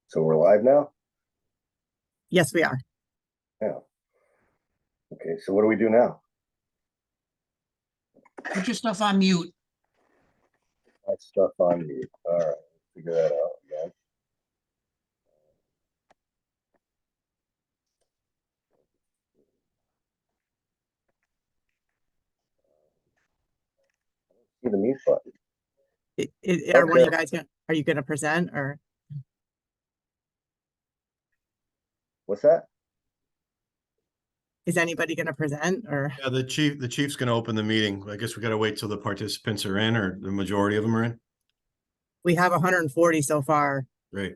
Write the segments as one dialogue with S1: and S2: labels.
S1: So we're live now?
S2: Yes, we are.
S1: Yeah. Okay, so what do we do now?
S3: Put your stuff on mute.
S1: My stuff on mute. All right, figure that out again. See the mute button.
S2: Are one of you
S1: Okay.
S2: guys are you going to present, or
S1: What's that?
S2: is anybody going to present? Or
S4: Yeah, the chief's going to open the meeting. I guess we got to wait till the participants are in, or the majority of them are in.
S2: we have 140 so far.
S4: Great.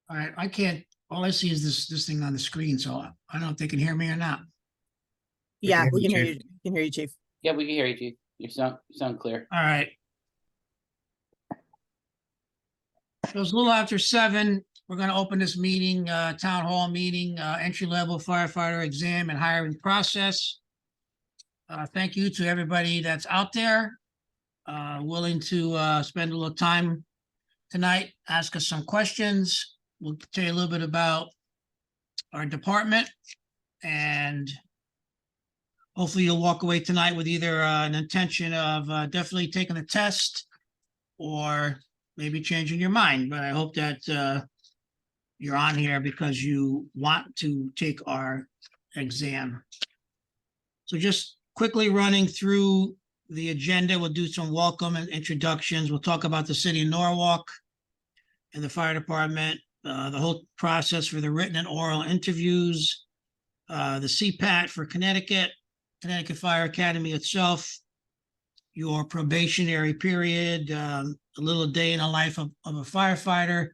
S3: All right, I can't, all I see is this thing on the screen, so I don't know if they can hear me or not.
S2: Yeah, we can hear
S4: Chief.
S2: you. We can hear you, Chief.
S5: Yeah, we can hear you, Chief. You sound clear.
S3: All right. So it's a little after 7. We're going to open this meeting, town hall meeting, entry-level firefighter exam and hiring process. Thank you to everybody that's out there, willing to spend a little time tonight, ask us some questions. We'll tell you a little bit about our department, and hopefully you'll walk away tonight with either an intention of definitely taking the test or maybe changing your mind. But I hope that you're on here because you want to take our exam. So just quickly running through the agenda, we'll do some welcome and introductions. We'll talk about the city of Norwalk and the fire department, the whole process for the written and oral interviews, the CPAT for Connecticut Fire Academy itself, your probationary period, a little day in the life of a firefighter,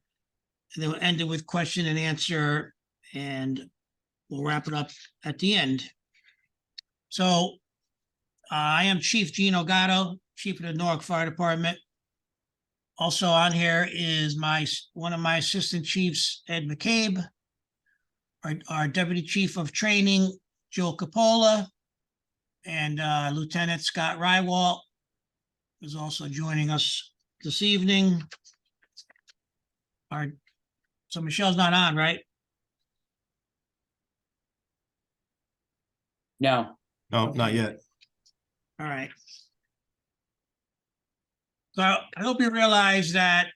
S3: and then we'll end it with question and answer, and we'll wrap it up at the end. So I am Chief Gino Gatto, Chief of the Norwalk Fire Department. Also on here is one of my assistant chiefs, Ed McCabe, our Deputy Chief of Training, Joe Capola, and Lieutenant Scott Rywalt is also joining us this evening. So Michelle's not on, right?
S5: No.
S4: No, not yet.
S3: All right. So I hope you realize that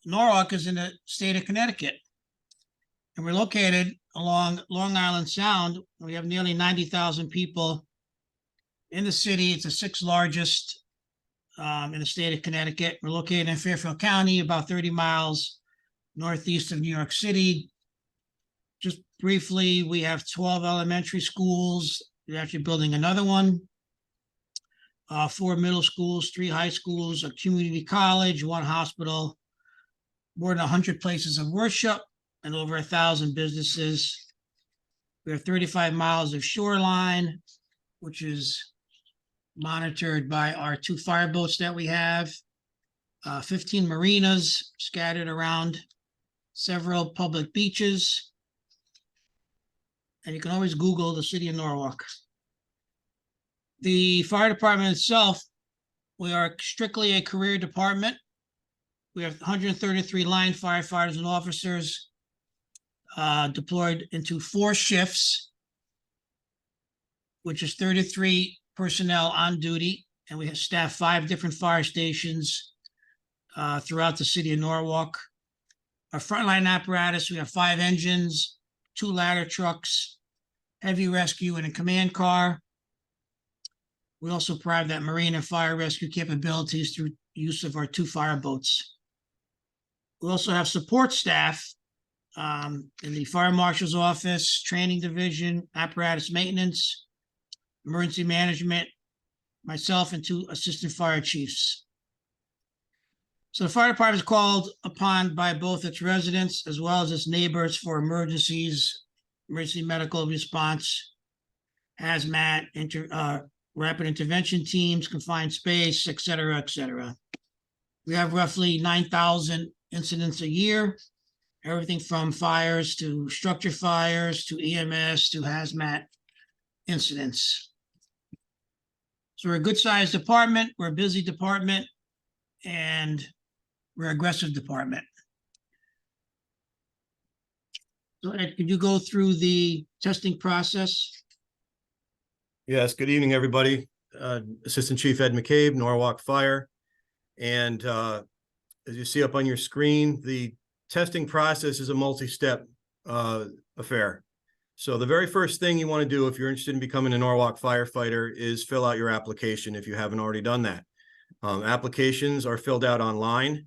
S3: Norwalk is in the state of Connecticut, and we're located along Long Island Sound. We have nearly 90,000 people in the city. It's the 6th largest in the state of Connecticut. We're located in Fairfield County, about 30 miles northeast of New York City. Just briefly, we have 12 elementary schools. We're actually building another one. 4 middle schools, 3 high schools, a community college, 1 hospital, more than 100 places of worship, and over 1,000 businesses. We have 35 miles of shoreline, which is monitored by our 2 fireboats that we have, 15 marinas scattered around several public beaches. And you can always Google the city of Norwalk. The fire department itself, we are strictly a career department. We have 133 line firefighters and officers deployed into 4 shifts, which is 33 personnel on duty. And we have staffed 5 different fire stations throughout the city of Norwalk. Our frontline apparatus, we have 5 engines, 2 ladder trucks, heavy rescue, and a command car. We also provide that marine and fire rescue capabilities through use of our 2 fireboats. We also have support staff in the fire marshal's office, training division, apparatus maintenance, emergency management, myself, and 2 assistant fire chiefs. So the fire department is called upon by both its residents as well as its neighbors for emergencies, emergency medical response, hazmat, rapid intervention teams, confined space, et cetera, et cetera. We have roughly 9,000 incidents a year, everything from fires to structure fires to EMS to hazmat incidents. So we're a good sized department, we're a busy department, and we're an aggressive department. So Ed, could you go through the testing process?
S4: Yes, good evening, everybody. Assistant Chief Ed McCabe, Norwalk Fire. And as you see up on your screen, the testing process is a multi-step affair. So the very first thing you want to do if you're interested in becoming a Norwalk firefighter is fill out your application if you haven't already done that. Applications are filled out online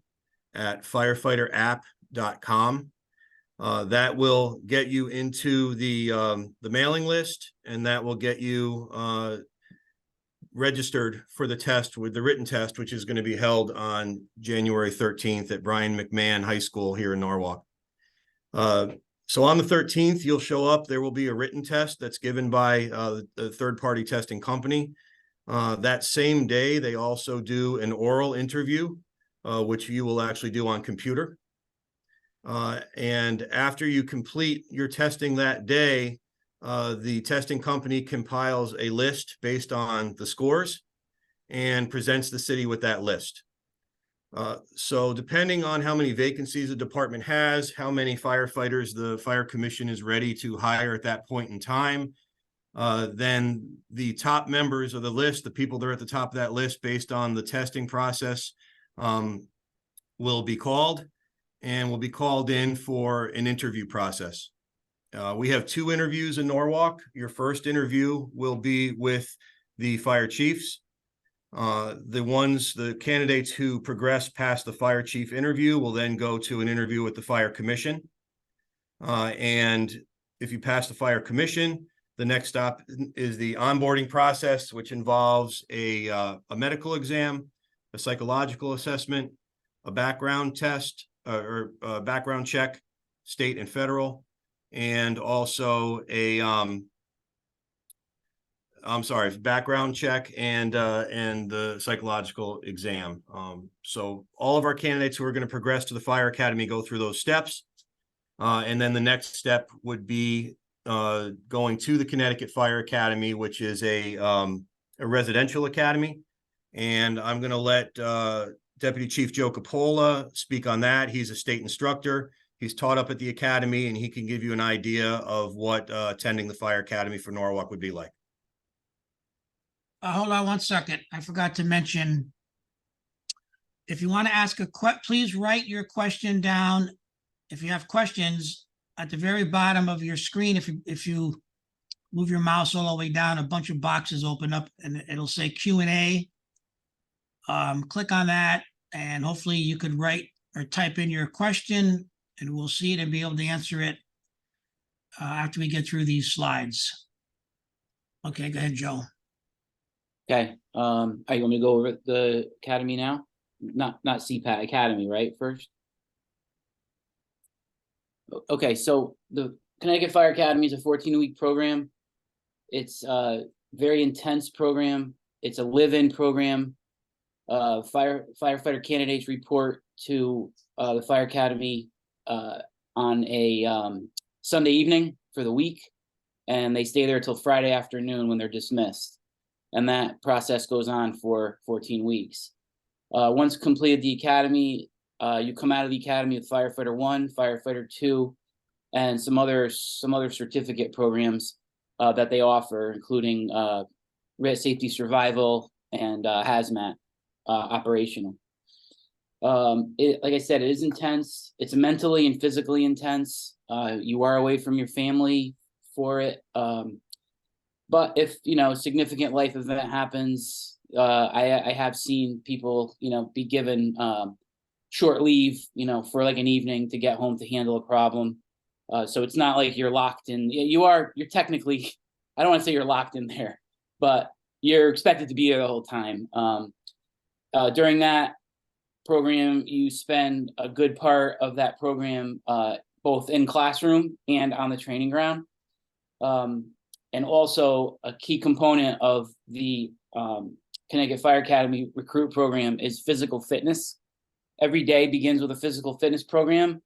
S4: at firefighterapp.com. That will get you into the mailing list, and that will get you registered for the test, with the written test, which is going to be held on January 13th at Brian McMahon High School here in Norwalk. So on the 13th, you'll show up. There will be a written test that's given by the third-party testing company. That same day, they also do an oral interview, which you will actually do on computer. And after you complete your testing that day, the testing company compiles a list based on the scores and presents the city with that list. So depending on how many vacancies the department has, how many firefighters the fire commission is ready to hire at that point in time, then the top members of the list, the people that are at the top of that list based on the testing process, will be called and will be called in for an interview process. We have 2 interviews in Norwalk. Your first interview will be with the fire chiefs. The candidates who progress past the fire chief interview will then go to an interview with the fire commission. And if you pass the fire commission, the next stop is the onboarding process, which involves a medical exam, a psychological assessment, a background test or background check, state and federal, and also a background check and the psychological exam. So all of our candidates who are going to progress to the fire academy go through those steps. And then the next step would be going to the Connecticut Fire Academy, which is a residential academy. And I'm going to let Deputy Chief Joe Capola speak on that. He's a state instructor. He's taught up at the academy, and he can give you an idea of what attending the fire academy for Norwalk would be like.
S3: Hold on one second. I forgot to mention, if you want to ask please write your question down. If you have questions at the very bottom of your screen, if you move your mouse all the way down, a bunch of boxes open up and it'll say Q&A. Click on that, and hopefully you could write or type in your question, and we'll see it and be able to answer it after we get through these slides. Okay, go ahead, Joe.
S5: Okay, are you want me to go over the academy now? Not CPAT Academy, right? First. Okay, so the Connecticut Fire Academy is a 14-week program. It's a very intense program. It's a live-in program. Firefighter candidates report to the Fire Academy on a Sunday evening for the week, and they stay there till Friday afternoon when they're dismissed. And that process goes on for 14 weeks. Once completed the academy, you come out of the academy with Firefighter 1, Firefighter 2, and some other certificate programs that they offer, including safety survival and hazmat operational. Like I said, it is intense. It's mentally and physically intense. You are away from your family for it. But if, a significant life event happens, I have seen people, be given short leave, for like an evening to get home to handle a problem. So it's not like you're locked in. You're technically, I don't want to say you're locked in there, but you're expected to be there the whole time. During that program, you spend a good part of that program both in classroom and on the training ground. And also a key component of the Connecticut Fire Academy recruit program is physical fitness. Every day begins with a physical fitness program.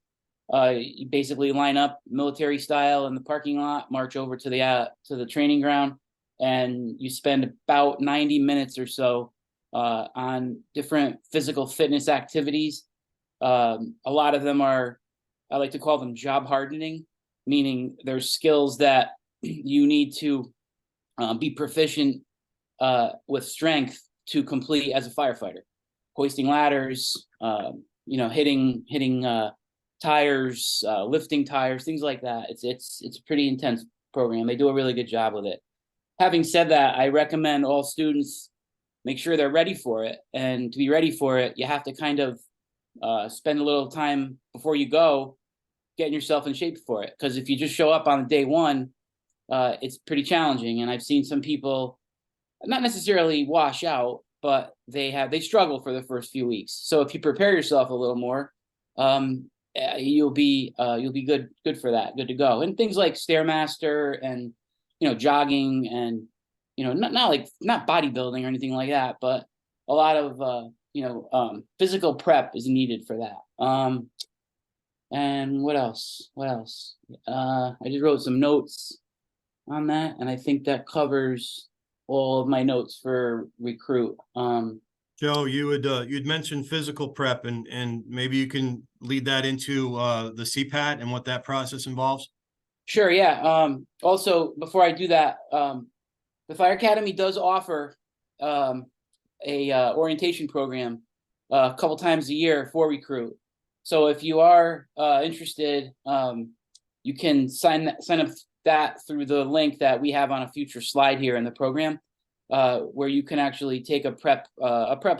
S5: You basically line up military style in the parking lot, march over to the training ground, and you spend about 90 minutes or so on different physical fitness activities. A lot of them are, I like to call them job hardening, meaning there's skills that you need to be proficient with strength to complete as a firefighter. Hoisting ladders, hitting tires, lifting tires, things like that. It's a pretty intense program. They do a really good job with it. Having said that, I recommend all students make sure they're ready for it. And to be ready for it, you have to kind of spend a little time before you go getting yourself in shape for it. Because if you just show up on day one, it's pretty challenging. And I've seen some people not necessarily wash out, but they struggle for the first few weeks. So if you prepare yourself a little more, you'll be good for that, good to go. And things like Stairmaster and jogging and not bodybuilding or anything like that, but a lot of physical prep is needed for that. And what else? I just wrote some notes on that, and I think that covers all of my notes for recruit.
S4: Joe, you'd mentioned physical prep, and maybe you can lead that into the CPAT and what that process involves.
S5: Sure, yeah. Also, before I do that, the Fire Academy does offer a orientation program a couple times a year for recruit. So if you are interested, you can sign up that through the link that we have on a future slide here in the program, where you can actually take a prep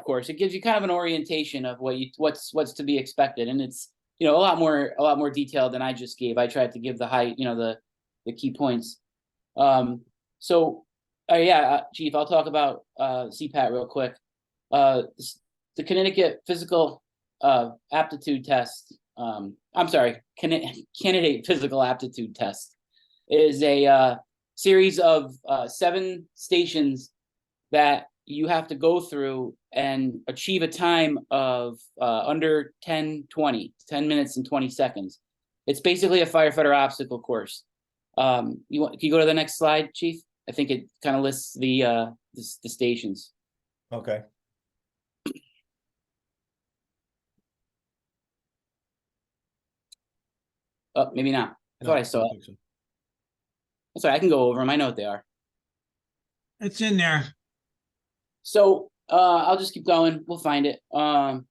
S5: course. It gives you kind of an orientation of what's to be expected, and it's a lot more detailed than I just gave. I tried to give the key points. Chief, I'll talk about CPAT real quick. The Connecticut Physical Aptitude Test. Candidate Physical Aptitude Test is a series of 7 stations that you have to go through and achieve a time of under 10 minutes and 20 seconds. It's basically a firefighter obstacle course. Can you go to the next slide, Chief? I think it kind of lists the stations.
S4: Okay.
S5: Oh, maybe not. I thought I saw it.
S4: think so.
S5: That's all right. I can go over them. I know what they are.
S3: It's in there.
S5: So I'll just keep going. We'll find it. So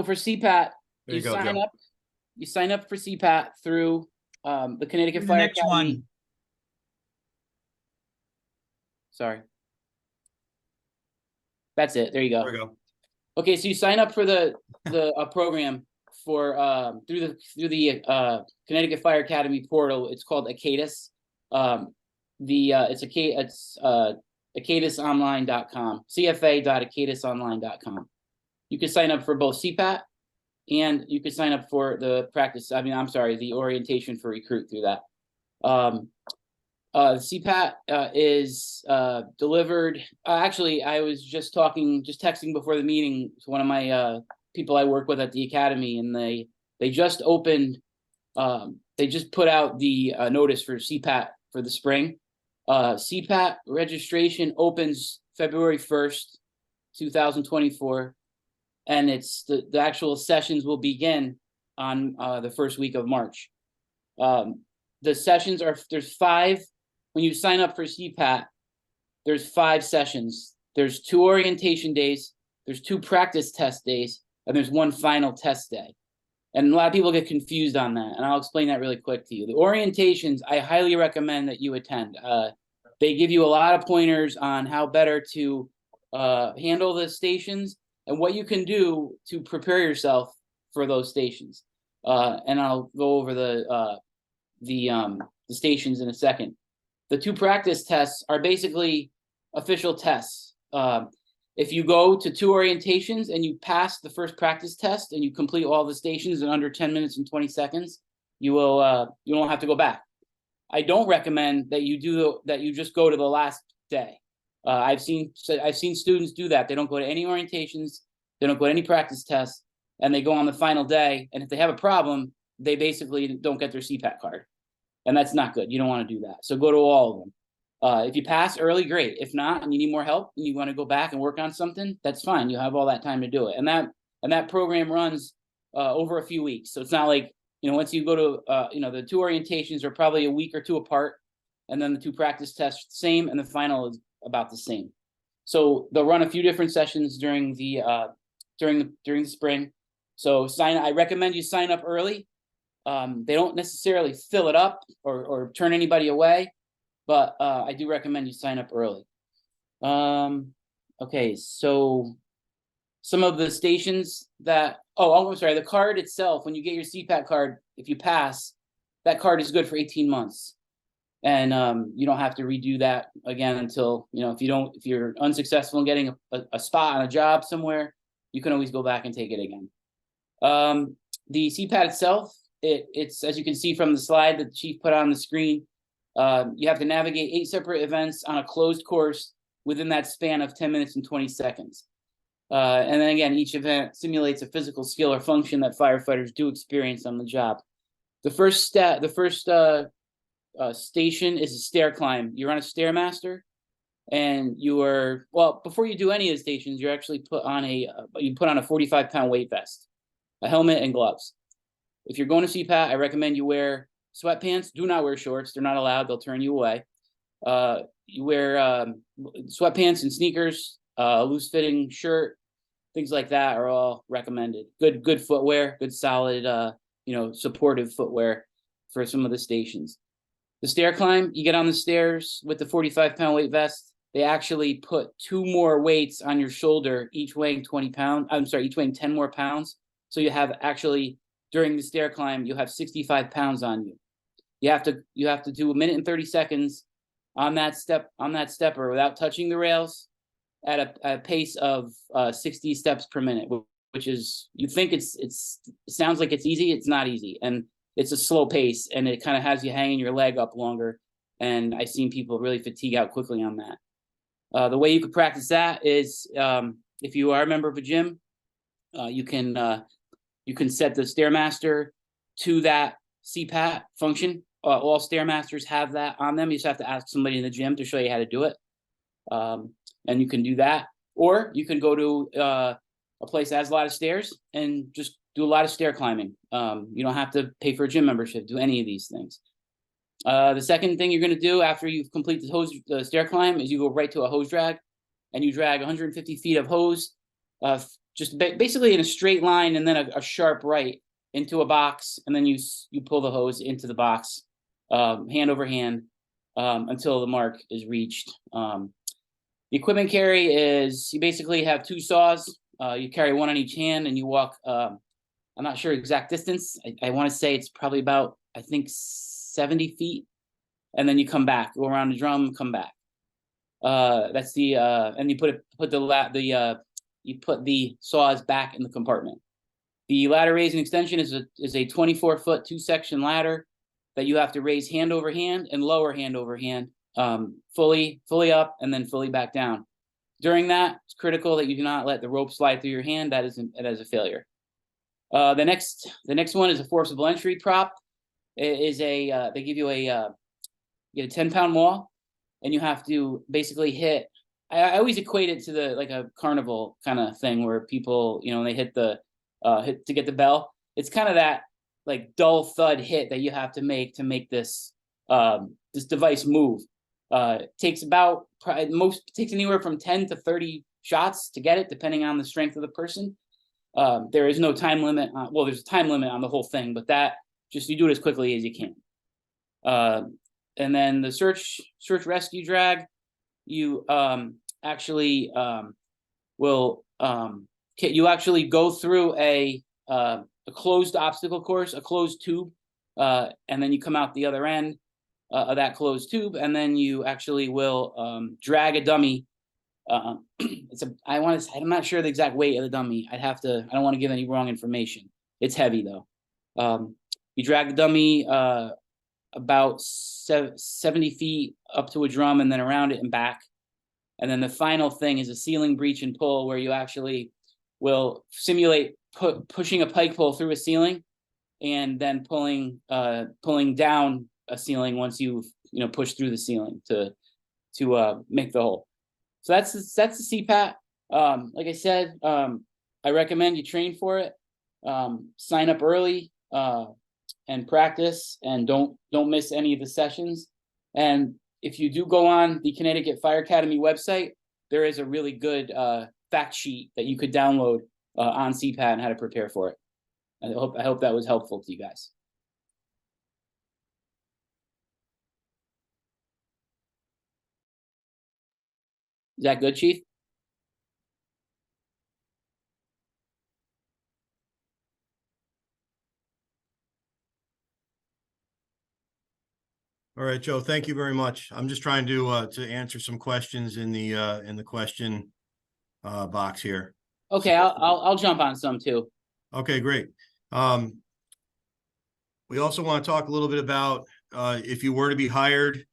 S5: for CPAT,
S4: There you
S5: you
S4: go,
S5: sign
S4: Joe.
S5: up. You sign up for CPAT through the Connecticut
S3: The
S5: Fire
S3: next
S5: Academy.
S3: one.
S5: Sorry. That's it. There you go.
S4: There we go.
S5: Okay, so you sign up for the program for through the Connecticut Fire Academy portal. It's called ACADIS. It's acadisonline.com, cfa.acadisonline.com. You can sign up for both CPAT and you can sign up for the orientation for recruit through that. CPAT is delivered. Actually, I was just texting before the meeting to one of my people I work with at the academy, and they just opened. They just put out the notice for CPAT for the spring. CPAT registration opens February 1st, 2024, and it's the actual sessions will begin on the first week of March. The sessions there's 5. When you sign up for CPAT, there's 5 sessions. There's 2 orientation days, there's 2 practice test days, and there's 1 final test day. And a lot of people get confused on that, and I'll explain that really quick to you. The orientations, I highly recommend that you attend. They give you a lot of pointers on how better to handle the stations and what you can do to prepare yourself for those stations. And I'll go over the stations in a second. The 2 practice tests are basically official tests. If you go to 2 orientations and you pass the first practice test and you complete all the stations in under 10 minutes and 20 seconds, you won't have to go back. I don't recommend that you just go to the last day. I've seen students do that. They don't go to any orientations, they don't go to any practice tests, and they go on the final day. And if they have a problem, they basically don't get their CPAT card. And that's not good. You don't want to do that. So go to all of them. If you pass early, great. If not, and you need more help and you want to go back and work on something, that's fine. You have all that time to do it. And that program runs over a few weeks. So it's not like, once you go to, the 2 orientations are probably a week or 2 apart, and then the 2 practice tests same, and the final is about the same. So they'll run a few different sessions during the spring. So I recommend you sign up early. They don't necessarily fill it up or turn anybody away, but I do recommend you sign up early. Okay, so some of the stations that, I'm sorry, the card itself, when you get your CPAT card, if you pass, that card is good for 18 months. And you don't have to redo that again until, if you're unsuccessful in getting a spot on a job somewhere, you can always go back and take it again. The CPAT itself, it's, as you can see from the slide that the chief put on the screen, you have to navigate 8 separate events on a closed course within that span of 10 minutes and 20 seconds. And then again, each event simulates a physical skill or function that firefighters do experience on the job. The first station is a stair climb. You're on a Stairmaster, and before you do any of the stations, you're actually put on a 45-pound weight vest, a helmet, and gloves. If you're going to CPAT, I recommend you wear sweatpants. Do not wear shorts. They're not allowed. They'll turn you away. You wear sweatpants and sneakers, a loose-fitting shirt, things like that are all recommended. Good footwear, good solid, supportive footwear for some of the stations. The stair climb, you get on the stairs with the 45-pound weight vest. They actually put 2 more weights on your shoulder, each weighing 20 pounds. I'm sorry, each weighing 10 more pounds. So you have actually, during the stair climb, you have 65 pounds on you. You have to do 1 minute and 30 seconds on that stepper without touching the rails at a pace of 60 steps per minute, which is, you think it sounds like it's easy. It's not easy. And it's a slow pace, and it kind of has you hanging your leg up longer. And I've seen people really fatigue out quickly on that. The way you could practice that is, if you are a member of a gym, you can set the Stairmaster to that CPAT function. All Stairmasters have that on them. You just have to ask somebody in the gym to show you how to do it. And you can do that. Or you can go to a place that has a lot of stairs and just do a lot of stair climbing. You don't have to pay for a gym membership, do any of these things. The second thing you're going to do after you've completed the stair climb is you go right to a hose drag, and you drag 150 feet of hose, just basically in a straight line, and then a sharp right into a box, and then you pull the hose into the box, hand over hand, until the mark is reached. The equipment carry is, you basically have 2 saws. You carry 1 on each hand, and you walk, I'm not sure exact distance. I want to say it's probably about, I think, 70 feet. And then you come back, go around the drum, come back. That's the, and you you put the saws back in the compartment. The ladder raise and extension is a 24-foot 2-section ladder that you have to raise hand over hand and lower hand over hand, fully up and then fully back down. During that, it's critical that you do not let the rope slide through your hand. That is a failure. The next one is a forcible entry prop. It is they give you you get a 10-pound wall, and you have to basically hit. I always equate it to like a carnival kind of thing where people, they hit hit to get the bell. It's kind of that like dull thud hit that you have to make this this device move. It takes takes anywhere from 10 to 30 shots to get it, depending on the strength of the person. There is no time limit. There's a time limit on the whole thing, but you do it as quickly as you can. And then the search rescue drag, you actually you actually go through a closed obstacle course, a closed tube, and then you come out the other end of that closed tube, and then you actually will drag a dummy. I'm not sure the exact weight of the dummy. I don't want to give any wrong information. It's heavy though. You drag the dummy about 70 feet up to a drum and then around it and back. And then the final thing is a ceiling breach and pull, where you actually will simulate pushing a pike pole through a ceiling and then pulling down a ceiling once you've pushed through the ceiling to to make the whole. So that's the CPAT. Like I said, I recommend you train for it. Sign up early and practice, and don't miss any of the sessions. And if you do go on the Connecticut Fire Academy website, there is a really good fact sheet that you could download on CPAT and how to prepare for it. I hope that was helpful to you guys. Is that good, Chief?
S4: All right, Joe, thank you very much. I'm just trying to answer some questions in the question box here.
S5: Okay, I'll jump on some too.
S4: Okay, great. We also want to talk a little bit about if you were to be hired,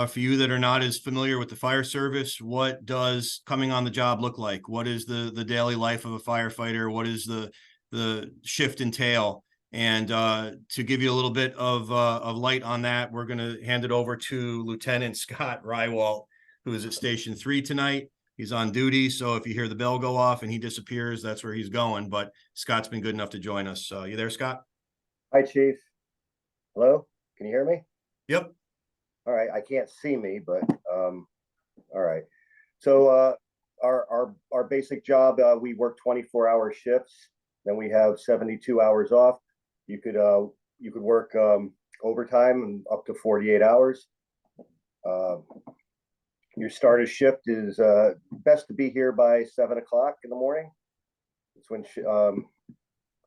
S4: for you that are not as familiar with the fire service, what does coming on the job look like? What is the daily life of a firefighter? What is the shift entail? And to give you a little bit of light on that, we're going to hand it over to Lieutenant Scott Rywalt, who is at Station 3 tonight. He's on duty, so if you hear the bell go off and he disappears, that's where he's going. But Scott's been good enough to join us. You there, Scott?
S1: Hi, Chief. Hello, can you hear me?
S4: Yep.
S1: All right, I can't see me, but all right. So our basic job, we work 24-hour shifts. Then we have 72 hours off. You could work overtime and up to 48 hours. Your start of shift is best to be here by 7 o'clock in the morning. It's when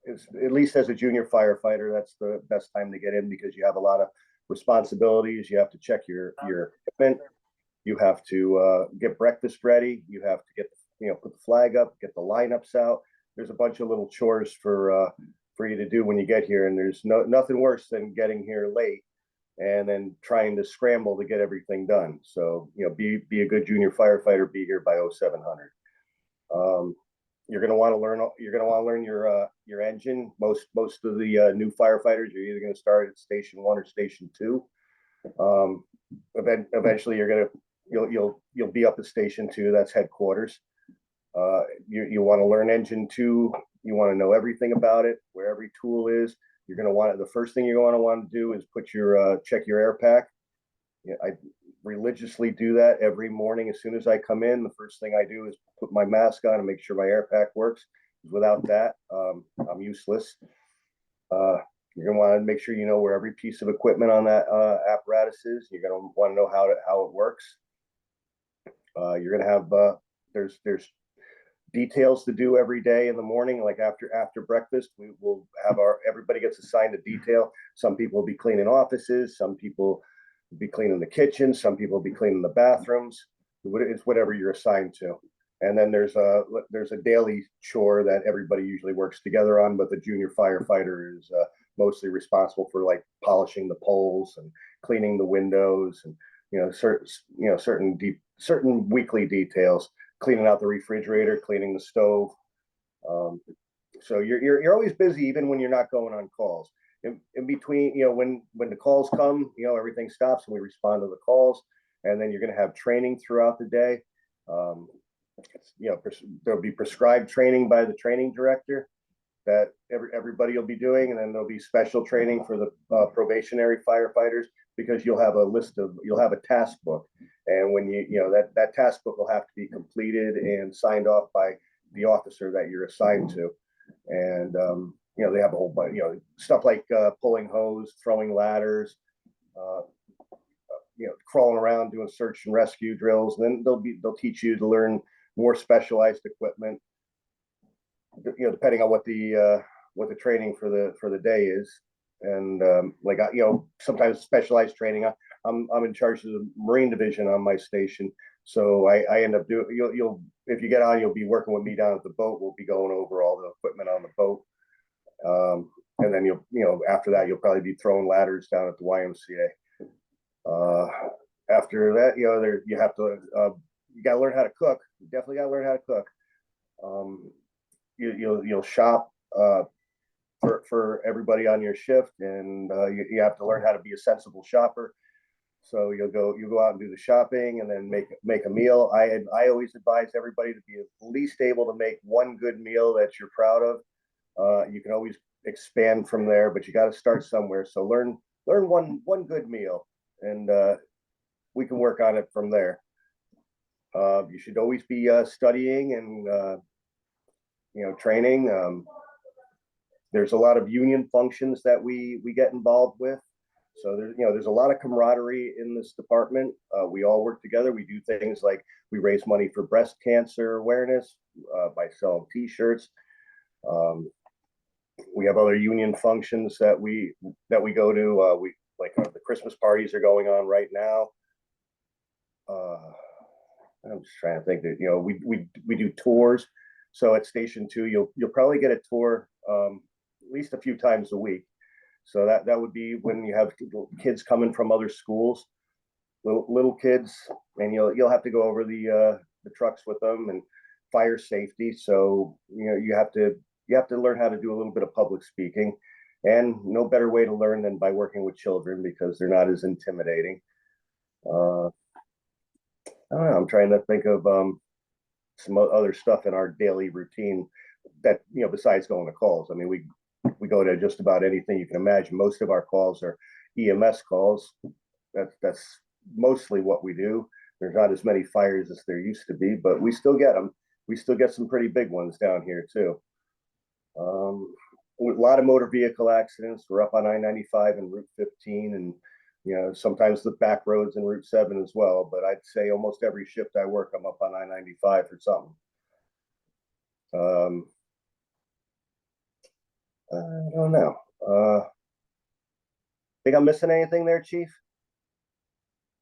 S1: it's, at least as a junior firefighter, that's the best time to get in, because you have a lot of responsibilities. You have to check your equipment. You have to get breakfast ready. You have to get, put the flag up, get the lineups out. There's a bunch of little chores for you to do when you get here, and there's nothing worse than getting here late and then trying to scramble to get everything done. So, be a good junior firefighter, be here by 0700. You're going to want to learn your engine. Most of the new firefighters, you're either going to start at Station 1 or Station 2. Eventually you'll be up at Station 2. That's headquarters. You want to learn Engine 2. You want to know everything about it, where every tool is. You're going to want the first thing you're going to want to do is check your air pack. I religiously do that every morning. As soon as I come in, the first thing I do is put my mask on and make sure my air pack works. Without that, I'm useless. You're going to want to make sure you know where every piece of equipment on that apparatus is. You're going to want to know how it works. You're going to have there's details to do every day in the morning. Like after breakfast, we will have everybody gets assigned a detail. Some people will be cleaning offices. Some people will be cleaning the kitchen. Some people will be cleaning the bathrooms. It's whatever you're assigned to. And then there's a daily chore that everybody usually works together on, but the junior firefighter is mostly responsible for, like, polishing the poles and cleaning the windows, and certain weekly details, cleaning out the refrigerator, cleaning the stove. So you're always busy, even when you're not going on calls. In between, when the calls come, everything stops and we respond to the calls. And then you're going to have training throughout the day. There'll be prescribed training by the training director that everybody will be doing, and then there'll be special training for the probationary firefighters, because you'll have a task book, and when that task book will have to be completed and signed off by the officer that you're assigned to. And they have a whole bunch, stuff like pulling hose, throwing ladders, crawling around, doing search and rescue drills. And then they'll teach you to learn more specialized equipment, depending on what the training for the day is. And sometimes specialized training. I'm in charge of the Marine Division on my station, so I end up doing. If you get on, you'll be working with me down at the boat. We'll be going over all the equipment on the boat, and then after that you'll probably be throwing ladders down at the YMCA. After that, you got to learn how to cook. You definitely got to learn how to cook. You'll shop for everybody on your shift, and you have to learn how to be a sensible shopper. So you go out and do the shopping and then make a meal. I always advise everybody to be at least able to make one good meal that you're proud of. You can always expand from there, but you got to start somewhere. So learn one good meal, and we can work on it from there. You should always be studying and training. There's a lot of union functions that we get involved with. So there's a lot of camaraderie in this department. We all work together. We do things like we raise money for breast cancer awareness by selling T-shirts. We have other union functions that we go to. We like the Christmas parties are going on right now. I'm just trying to think that we do tours. So at Station 2, you'll probably get a tour at least a few times a week. So that would be when you have kids coming from other schools, little kids, and you'll have to go over the trucks with them and fire safety. So you have to learn how to do a little bit of public speaking, and no better way to learn than by working with children because they're not as intimidating. I don't know, I'm trying to think of some other stuff in our daily routine that besides going to calls. I mean, we go to just about anything you can imagine. Most of our calls are EMS calls. That's mostly what we do. There's not as many fires as there used to be, but we still get them. We still get some pretty big ones down here too. A lot of motor vehicle accidents. We're up on I-95 and Route 15, and sometimes the back roads and Route 7 as well. But I'd say almost every shift I work, I'm up on I-95 or something. I don't know. Think I'm missing anything there, Chief?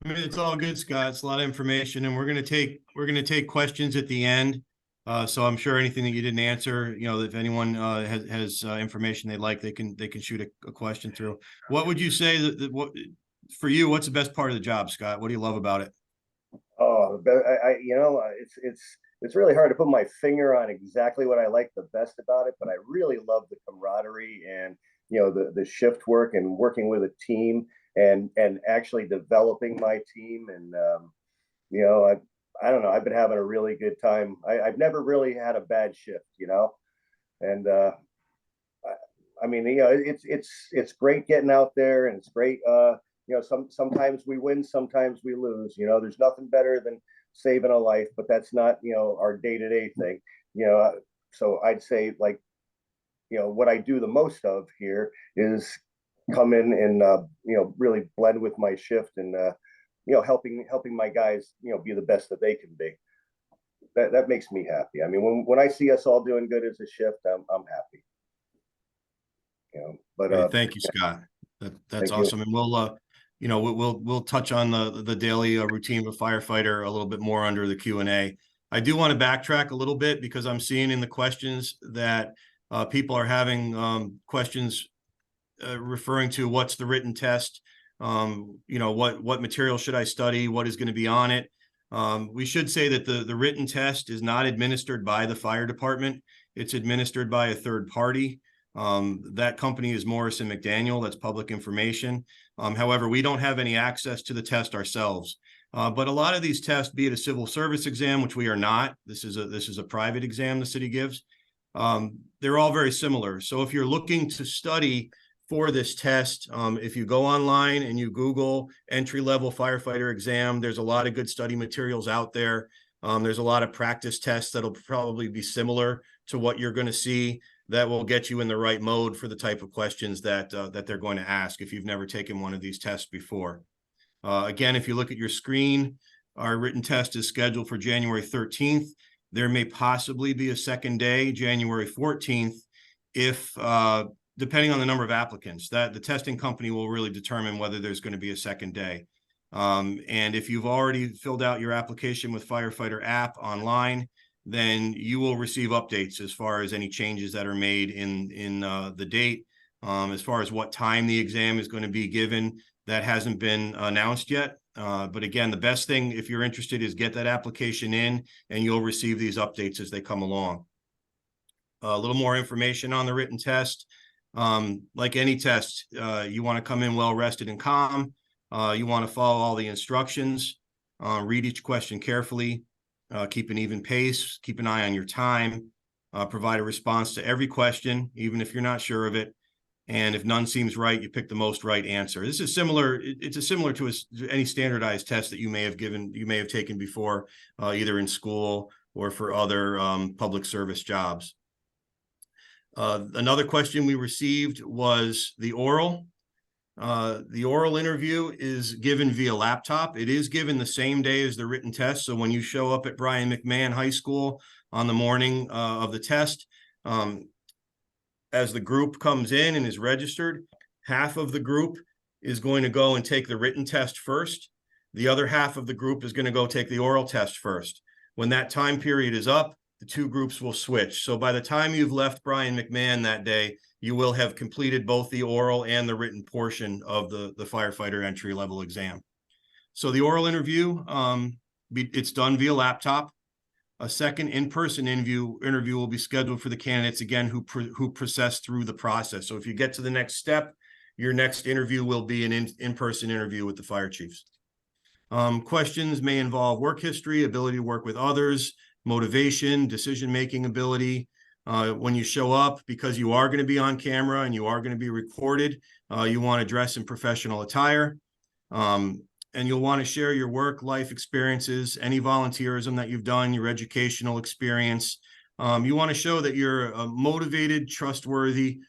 S4: I mean, it's all good, Scott. It's a lot of information, and we're gonna take questions at the end. So I'm sure anything that you didn't answer, if anyone has information they'd like, they can shoot a question through. What would you say what for you? What's the best part of the job, Scott? What do you love about it?
S1: Oh, it's really hard to put my finger on exactly what I like the best about it, but I really love the camaraderie and the shift work and working with a team and actually developing my team. And I don't know, I've been having a really good time. I've never really had a bad shift, and I mean, it's great getting out there, and it's great. Sometimes we win, sometimes we lose. There's nothing better than saving a life, but that's not our day-to-day thing. So I'd say, like, what I do the most of here is come in and really blend with my shift and helping my guys be the best that they can be. That makes me happy. I mean, when I see us all doing good as a shift, I'm happy. But
S4: Great. Thank you, Scott. That's awesome. And we'll touch on the daily routine of a firefighter a little bit more under the Q&A. I do want to backtrack a little bit because I'm seeing in the questions that people are having questions referring to what's the written test, what material should I study, what is going to be on it. We should say that the written test is not administered by the fire department. It's administered by a third party. That company is Morris and McDaniel. That's public information. However, we don't have any access to the test ourselves. But a lot of these tests, be it a civil service exam, which we are not, this is a private exam the city gives. They're all very similar. So if you're looking to study for this test, if you go online and you Google entry-level firefighter exam, there's a lot of good study materials out there. There's a lot of practice tests that'll probably be similar to what you're going to see that will get you in the right mode for the type of questions that they're going to ask if you've never taken one of these tests before. Again, if you look at your screen, our written test is scheduled for January 13th. There may possibly be a second day, January 14th, if depending on the number of applicants, that the testing company will really determine whether there's going to be a second day. And if you've already filled out your application with Firefighter app online, then you will receive updates as far as any changes that are made in the date. As far as what time the exam is going to be given, that hasn't been announced yet. But again, the best thing, if you're interested, is get that application in and you'll receive these updates as they come along. A little more information on the written test. Like any test, you want to come in well rested and calm. You want to follow all the instructions, read each question carefully, keep an even pace, keep an eye on your time, provide a response to every question, even if you're not sure of it. And if none seems right, you pick the most right answer. This is similar. It's similar to any standardized test that you may have taken before, either in school or for other public service jobs. Another question we received was the oral. The oral interview is given via laptop. It is given the same day as the written test. So when you show up at Brian McMahon High School on the morning of the test, as the group comes in and is registered, half of the group is going to go and take the written test first. The other half of the group is going to go take the oral test first. When that time period is up, the two groups will switch. So by the time you've left Brian McMahon that day, you will have completed both the oral and the written portion of the firefighter entry-level exam. So the oral interview, it's done via laptop. A second in-person interview will be scheduled for the candidates, again, who process through the process. So if you get to the next step, your next interview will be an in-person interview with the fire chiefs. Questions may involve work history, ability to work with others, motivation, decision-making ability. When you show up, because you are going to be on camera and you are going to be recorded, you want to dress in professional attire. And you'll want to share your work life experiences, any volunteerism that you've done, your educational experience. You want to show that you're a motivated, trustworthy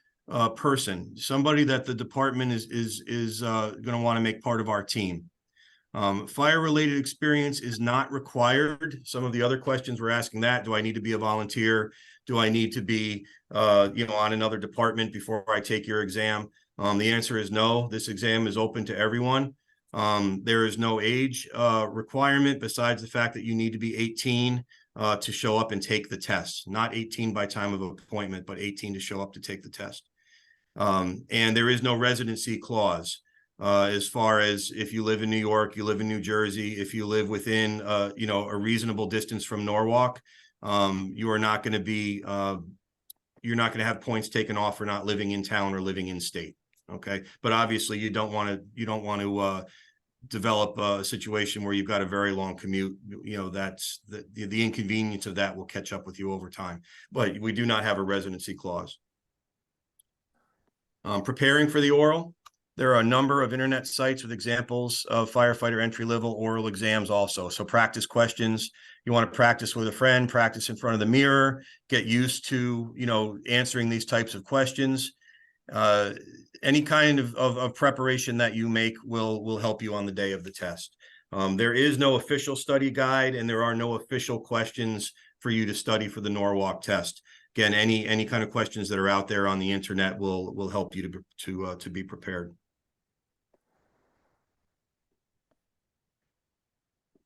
S4: person, somebody that the department is going to want to make part of our team. Fire-related experience is not required. Some of the other questions we're asking that: do I need to be a volunteer? Do I need to be, on another department before I take your exam? The answer is no. This exam is open to everyone. There is no age requirement besides the fact that you need to be 18 to show up and take the test. Not 18 by time of appointment, but 18 to show up to take the test. And there is no residency clause. As far as if you live in New York, you live in New Jersey, if you live within, a reasonable distance from Norwalk, you are not going to be, you're not going to have points taken off for not living in town or living in state. Okay. But obviously you don't want to develop a situation where you've got a very long commute. That's the inconvenience of that will catch up with you over time, but we do not have a residency clause. Preparing for the oral. There are a number of internet sites with examples of firefighter entry-level oral exams also. So practice questions. You want to practice with a friend, practice in front of the mirror, get used to, answering these types of questions. Any kind of preparation that you make will help you on the day of the test. There is no official study guide, and there are no official questions for you to study for the Norwalk test. Again, any kind of questions that are out there on the internet will help you to be prepared.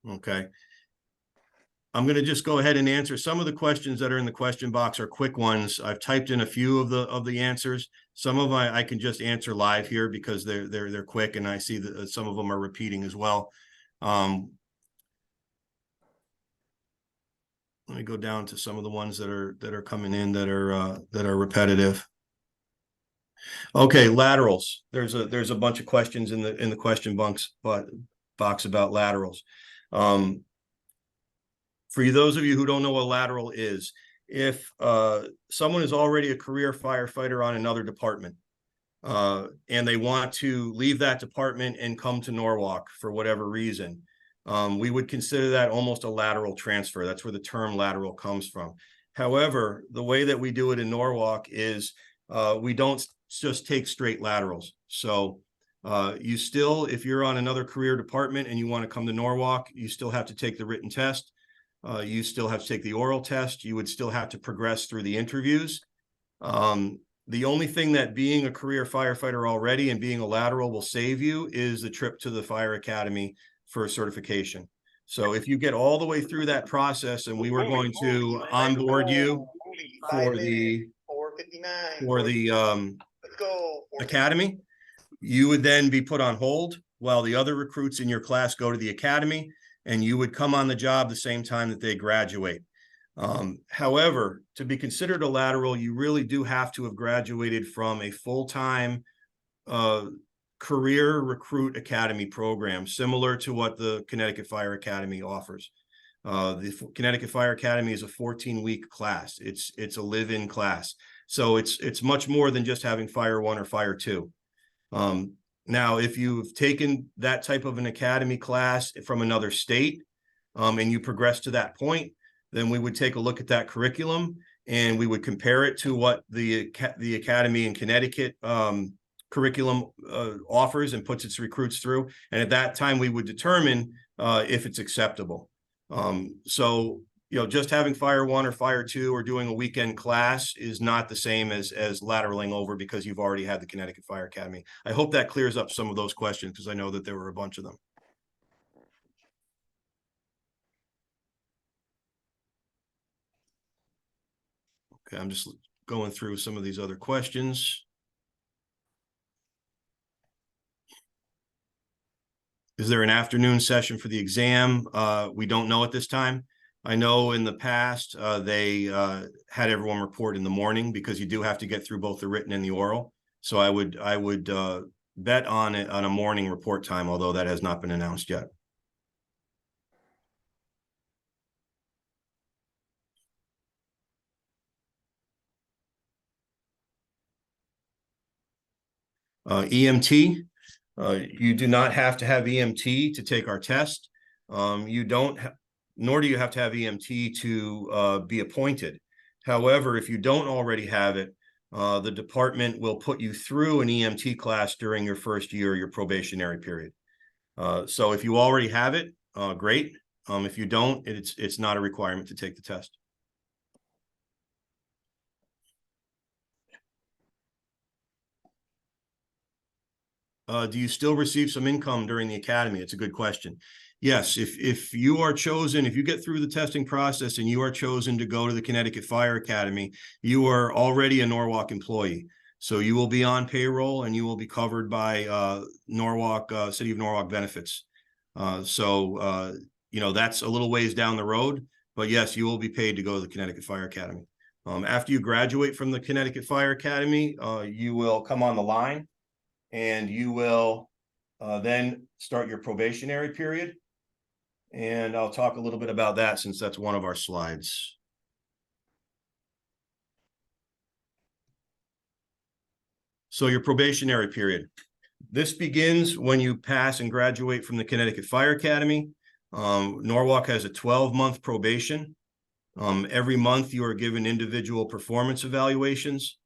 S4: Okay. I'm going to just go ahead and answer some of the questions that are in the question box. Are quick ones. I've typed in a few of the answers. Some of them I can just answer live here because they're quick, and I see that some of them are repeating as well. Let me go down to some of the ones that are coming in that are repetitive. Okay, laterals. There's a bunch of questions in the question box about laterals. For those of you who don't know what lateral is, if someone is already a career firefighter on another department and they want to leave that department and come to Norwalk for whatever reason, we would consider that almost a lateral transfer. That's where the term lateral comes from. However, the way that we do it in Norwalk is we don't just take straight laterals. So you still, if you're on another career department and you want to come to Norwalk, you still have to take the written test. You still have to take the oral test. You would still have to progress through the interviews. The only thing that being a career firefighter already and being a lateral will save you is the trip to the fire academy for certification. So if you get all the way through that process and we were going to onboard you for the academy, you would then be put on hold while the other recruits in your class go to the academy, and you would come on the job the same time that they graduate. However, to be considered a lateral, you really do have to have graduated from a full-time career recruit academy program, similar to what the Connecticut Fire Academy offers. The Connecticut Fire Academy is a 14-week class. It's a live-in class. So it's much more than just having Fire 1 or Fire 2. Now, if you've taken that type of an academy class from another state, and you progress to that point, then we would take a look at that curriculum and we would compare it to what the academy in Connecticut curriculum offers and puts its recruits through. And at that time, we would determine if it's acceptable. So, you know, just having Fire 1 or Fire 2 or doing a weekend class is not the same as lateraling over because you've already had the Connecticut Fire Academy. I hope that clears up some of those questions because I know that there were a bunch of them. Okay, I'm just going through some of these other questions. Is there an afternoon session for the exam? We don't know at this time. I know in the past, they had everyone report in the morning because you do have to get through both the written and the oral. So I would bet on it on a morning report time, although that has not been announced yet. EMT, you do not have to have EMT to take our test. You don't, nor do you have to have EMT to be appointed. However, if you don't already have it, the department will put you through an EMT class during your first year, your probationary period. So if you already have it, great. If you don't, it's not a requirement to take the test. Do you still receive some income during the academy? It's a good question. Yes, if you are chosen, if you get through the testing process and you are chosen to go to the Connecticut Fire Academy, you are already a Norwalk employee. So you will be on payroll and you will be covered by Norwalk, City of Norwalk benefits. You know, that's a little ways down the road, but yes, you will be paid to go to the Connecticut Fire Academy. After you graduate from the Connecticut Fire Academy, you will come on the line and you will then start your probationary period. And I'll talk a little bit about that since that's one of our slides. So your probationary period. This begins when you pass and graduate from the Connecticut Fire Academy. Norwalk has a 12-month probation. Every month you are given individual performance evaluations.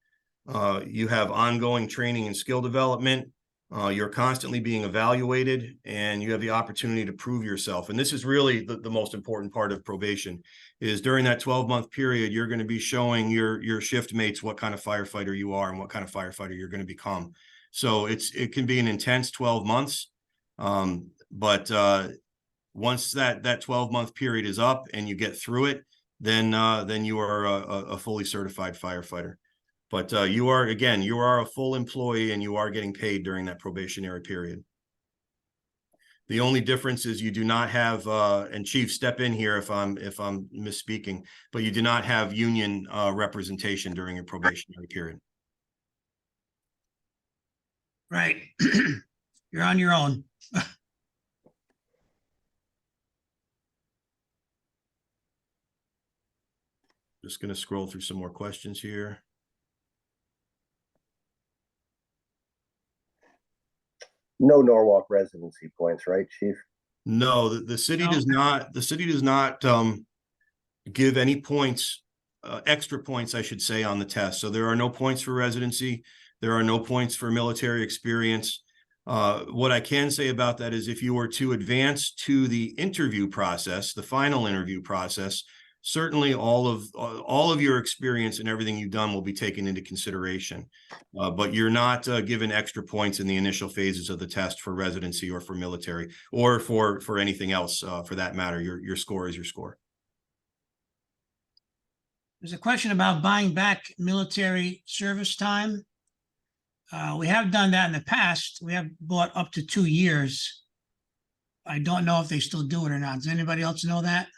S4: You have ongoing training and skill development. You're constantly being evaluated and you have the opportunity to prove yourself. And this is really the most important part of probation is during that 12-month period, you're going to be showing your shift mates what kind of firefighter you are and what kind of firefighter you're going to become. So it can be an intense 12 months. But once that 12-month period is up and you get through it, then you are a fully certified firefighter. But you are a full employee and you are getting paid during that probationary period. The only difference is you do not have, and Chief, step in here if I'm misspeaking, but you do not have union representation during your probationary period.
S3: Right. You're on your own.
S4: Just going to scroll through some more questions here.
S1: No Norwalk residency points, right, Chief?
S4: No, the city
S3: No.
S4: does not. The city does not give any points, extra points, I should say, on the test. So there are no points for residency. There are no points for military experience. What I can say about that is if you were to advance to the interview process, the final interview process, certainly all of your experience and everything you've done will be taken into consideration. But you're not given extra points in the initial phases of the test for residency or for military or for anything else for that matter. Your score is your score.
S3: There's a question about buying back military service time. We have done that in the past. We have bought up to 2 years. I don't know if they still do it or not. Does anybody else know that?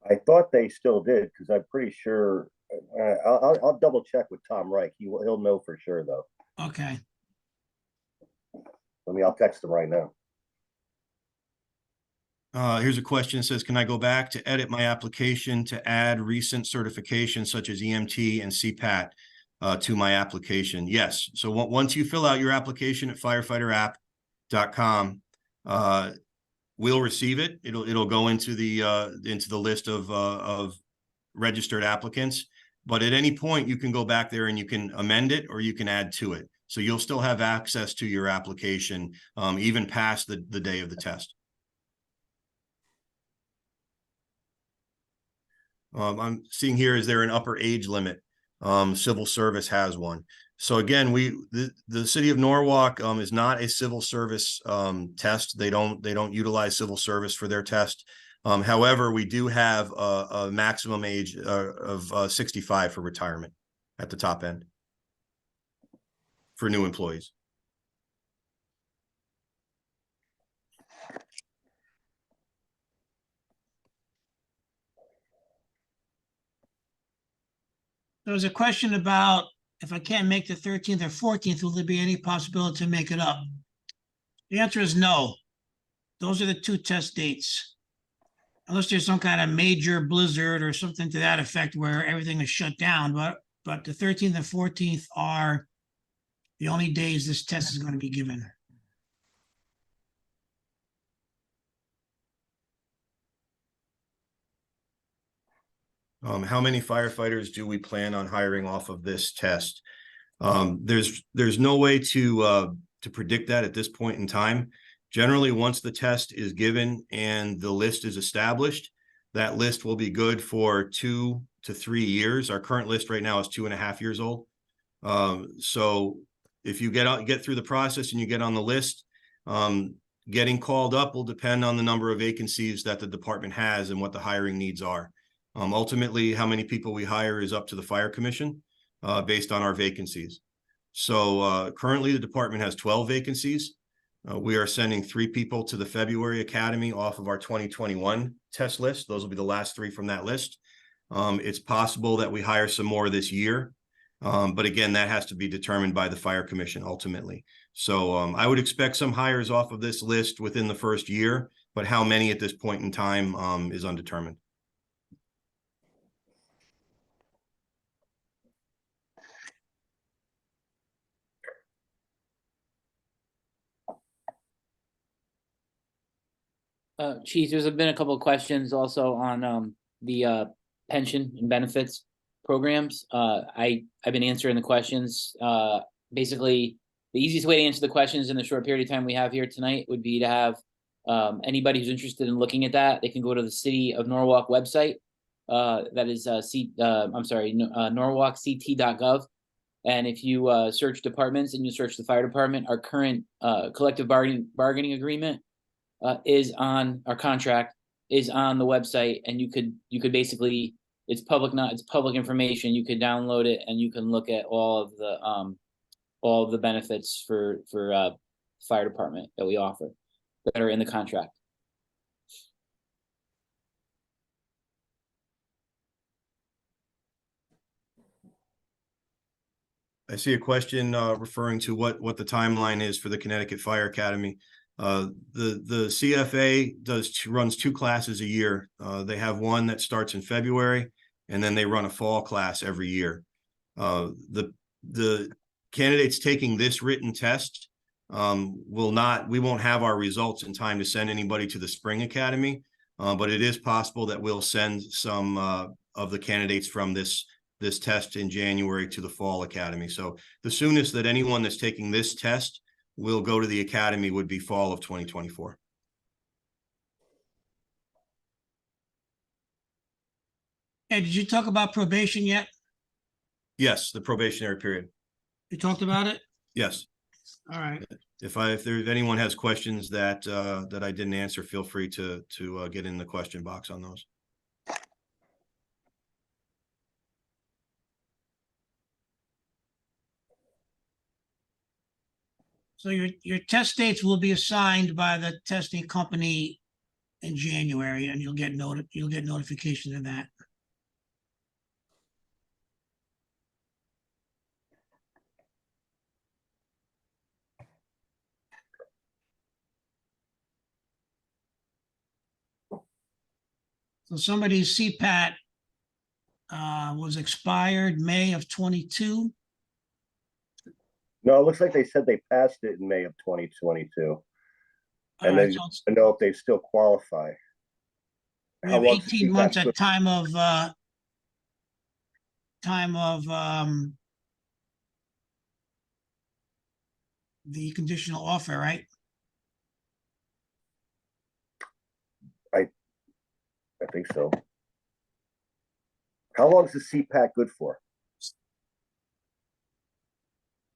S1: I thought they still did because I'm pretty sure. I'll double check with Tom Reich. He'll know for sure though.
S3: Okay.
S1: I'll text them right now.
S4: Here's a question that says, can I go back to edit my application to add recent certifications such as EMT and CPAT to my application? Yes. So once you fill out your application at firefighterapp.com, we'll receive it. It'll go into the list of registered applicants. But at any point, you can go back there and you can amend it or you can add to it. So you'll still have access to your application even past the day of the test. I'm seeing here, is there an upper age limit? Civil service has one. So again, the city of Norwalk is not a civil service test. They don't utilize civil service for their test. However, we do have a maximum age of 65 for retirement at the top end for new employees.
S3: There was a question about if I can't make the 13th or 14th, will there be any possibility to make it up? The answer is no. Those are the two test dates. Unless there's some kind of major blizzard or something to that effect where everything is shut down. But the 13th and 14th are the only days this test is going to be given.
S4: How many firefighters do we plan on hiring off of this test? There's no way to predict that at this point in time. Generally, once the test is given and the list is established, that list will be good for 2 to 3 years. Our current list right now is 2.5 years old. So if you get through the process and you get on the list, getting called up will depend on the number of vacancies that the department has and what the hiring needs are. Ultimately, how many people we hire is up to the fire commission based on our vacancies. So currently the department has 12 vacancies. We are sending 3 people to the February Academy off of our 2021 test list. Those will be the last 3 from that list. It's possible that we hire some more this year. But again, that has to be determined by the fire commission ultimately. So I would expect some hires off of this list within the first year, but how many at this point in time is undetermined.
S5: Chief, there's been a couple of questions also on the pension and benefits programs. I've been answering the questions. Basically, the easiest way to answer the questions in the short period of time we have here tonight would be to have anybody who's interested in looking at that. They can go to the City of Norwalk website. That is norwalkct.gov. And if you search departments and you search the fire department, our current collective bargaining agreement is on our contract is on the website, and you could basically, it's public information. You could download it and you can look at all of the benefits for fire department that we offer that are in the contract.
S4: I see a question referring to what the timeline is for the Connecticut Fire Academy. The CFA runs 2 classes a year. They have one that starts in February, and then they run a fall class every year. The candidates taking this written test we won't have our results in time to send anybody to the Spring Academy, but it is possible that we'll send some of the candidates from this test in January to the Fall Academy. So the soonest that anyone that's taking this test will go to the academy would be fall of 2024.
S3: Hey, did you talk about probation yet?
S4: Yes, the probationary period.
S3: You talked about it?
S4: Yes.
S3: All right.
S4: If anyone has questions that I didn't answer, feel free to get in the question box on those.
S3: So your test dates will be assigned by the testing company in January, and you'll get notification of that. So somebody's CPAT was expired May of 22.
S1: No, it looks like they said they passed it in May of 2022.
S3: All
S1: And
S3: right,
S1: they
S3: so it's-
S1: to know if they still qualify.
S3: we
S1: How
S3: have
S1: long's the
S3: 18 months
S1: CPAP
S3: at
S1: good?
S3: time of the conditional offer, right?
S1: I think so. How long is the CPAC good for?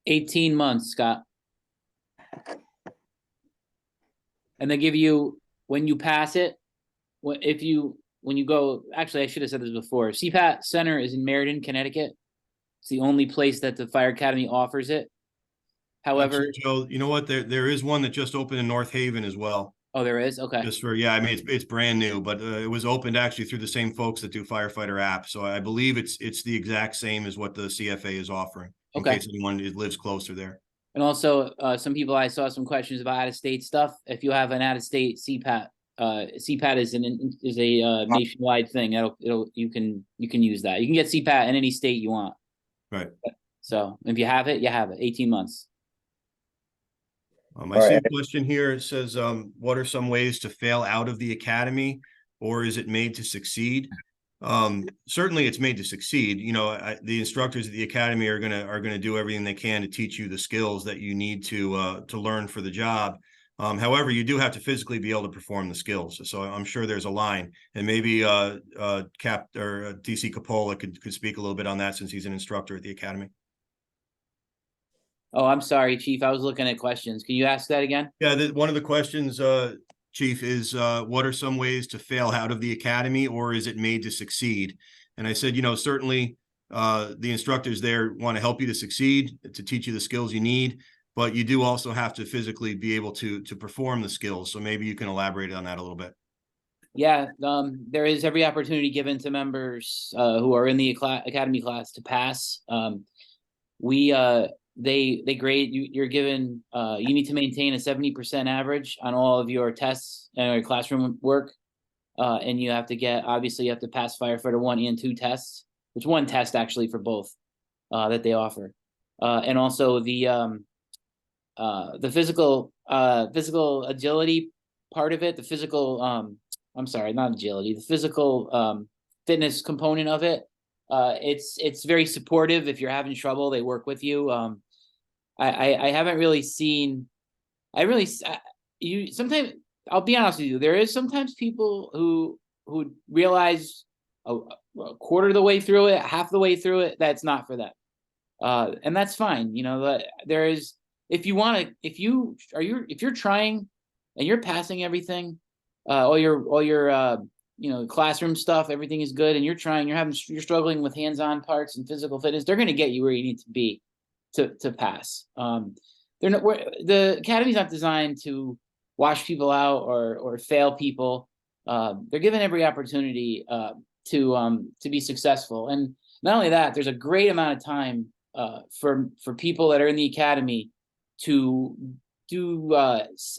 S5: 18 months, Scott. And they give you, when you pass it, when you go, actually, I should have said this before. CPAT Center is in Meriden, Connecticut. It's the only place that the Fire Academy offers it. However,
S4: Actually, Joe, you know what? There is one that just opened in North Haven as well.
S5: oh, there is? Okay.
S4: Just for, yeah, I mean, it's brand new, but it was opened actually through the same folks that do Firefighter app. So I believe it's the exact same as what the CFA is offering. In
S5: Okay.
S4: case anyone lives closer there.
S5: And also, some people, I saw some questions about out-of-state stuff. If you have an out-of-state CPAT, CPAT is a nationwide thing. You can use that. You can get CPAT in any state you want.
S4: Right.
S5: So if you have it, you have it. 18 months.
S4: I
S1: All
S4: see
S1: right.
S4: a question here. It says, what are some ways to fail out of the academy, or is it made to succeed? Certainly it's made to succeed. You know, the instructors at the academy are gonna do everything they can to teach you the skills that you need to learn for the job. However, you do have to physically be able to perform the skills. So I'm sure there's a line, and maybe Cap or DC Capola could speak a little bit on that, since he's an instructor at the academy.
S5: Oh, I'm sorry, Chief. I was looking at questions. Can you ask that again?
S4: Yeah, one of the questions, Chief, is what are some ways to fail out of the academy, or is it made to succeed? And I said, you know, certainly the instructors there want to help you to succeed, to teach you the skills you need, but you do also have to physically be able to perform the skills. So maybe you can elaborate on that a little bit.
S5: Yeah, there is every opportunity given to members who are in the academy class to pass. They grade you. You're given. You need to maintain a 70% average on all of your tests and your classroom work, and you have to obviously you have to pass Firefighter 1 and 2 tests. There's one test actually for both that they offer, and also the physical agility part of it. The physical I'm sorry, not agility. The physical fitness component of it. It's very supportive. If you're having trouble, they work with you. I haven't really seen. You sometimes, I'll be honest with you. There is sometimes people who realize a quarter of the way through it, half the way through it, that's not for them, and that's fine. You know, there is. If you want to, if you're trying and you're passing everything, all your classroom stuff, everything is good, and you're struggling with hands-on parts and physical fitness, they're going to get you where you need to be to pass. The academy's not designed to wash people out or fail people. They're given every opportunity to be successful, and not only that, there's a great amount of time for people that are in the academy to do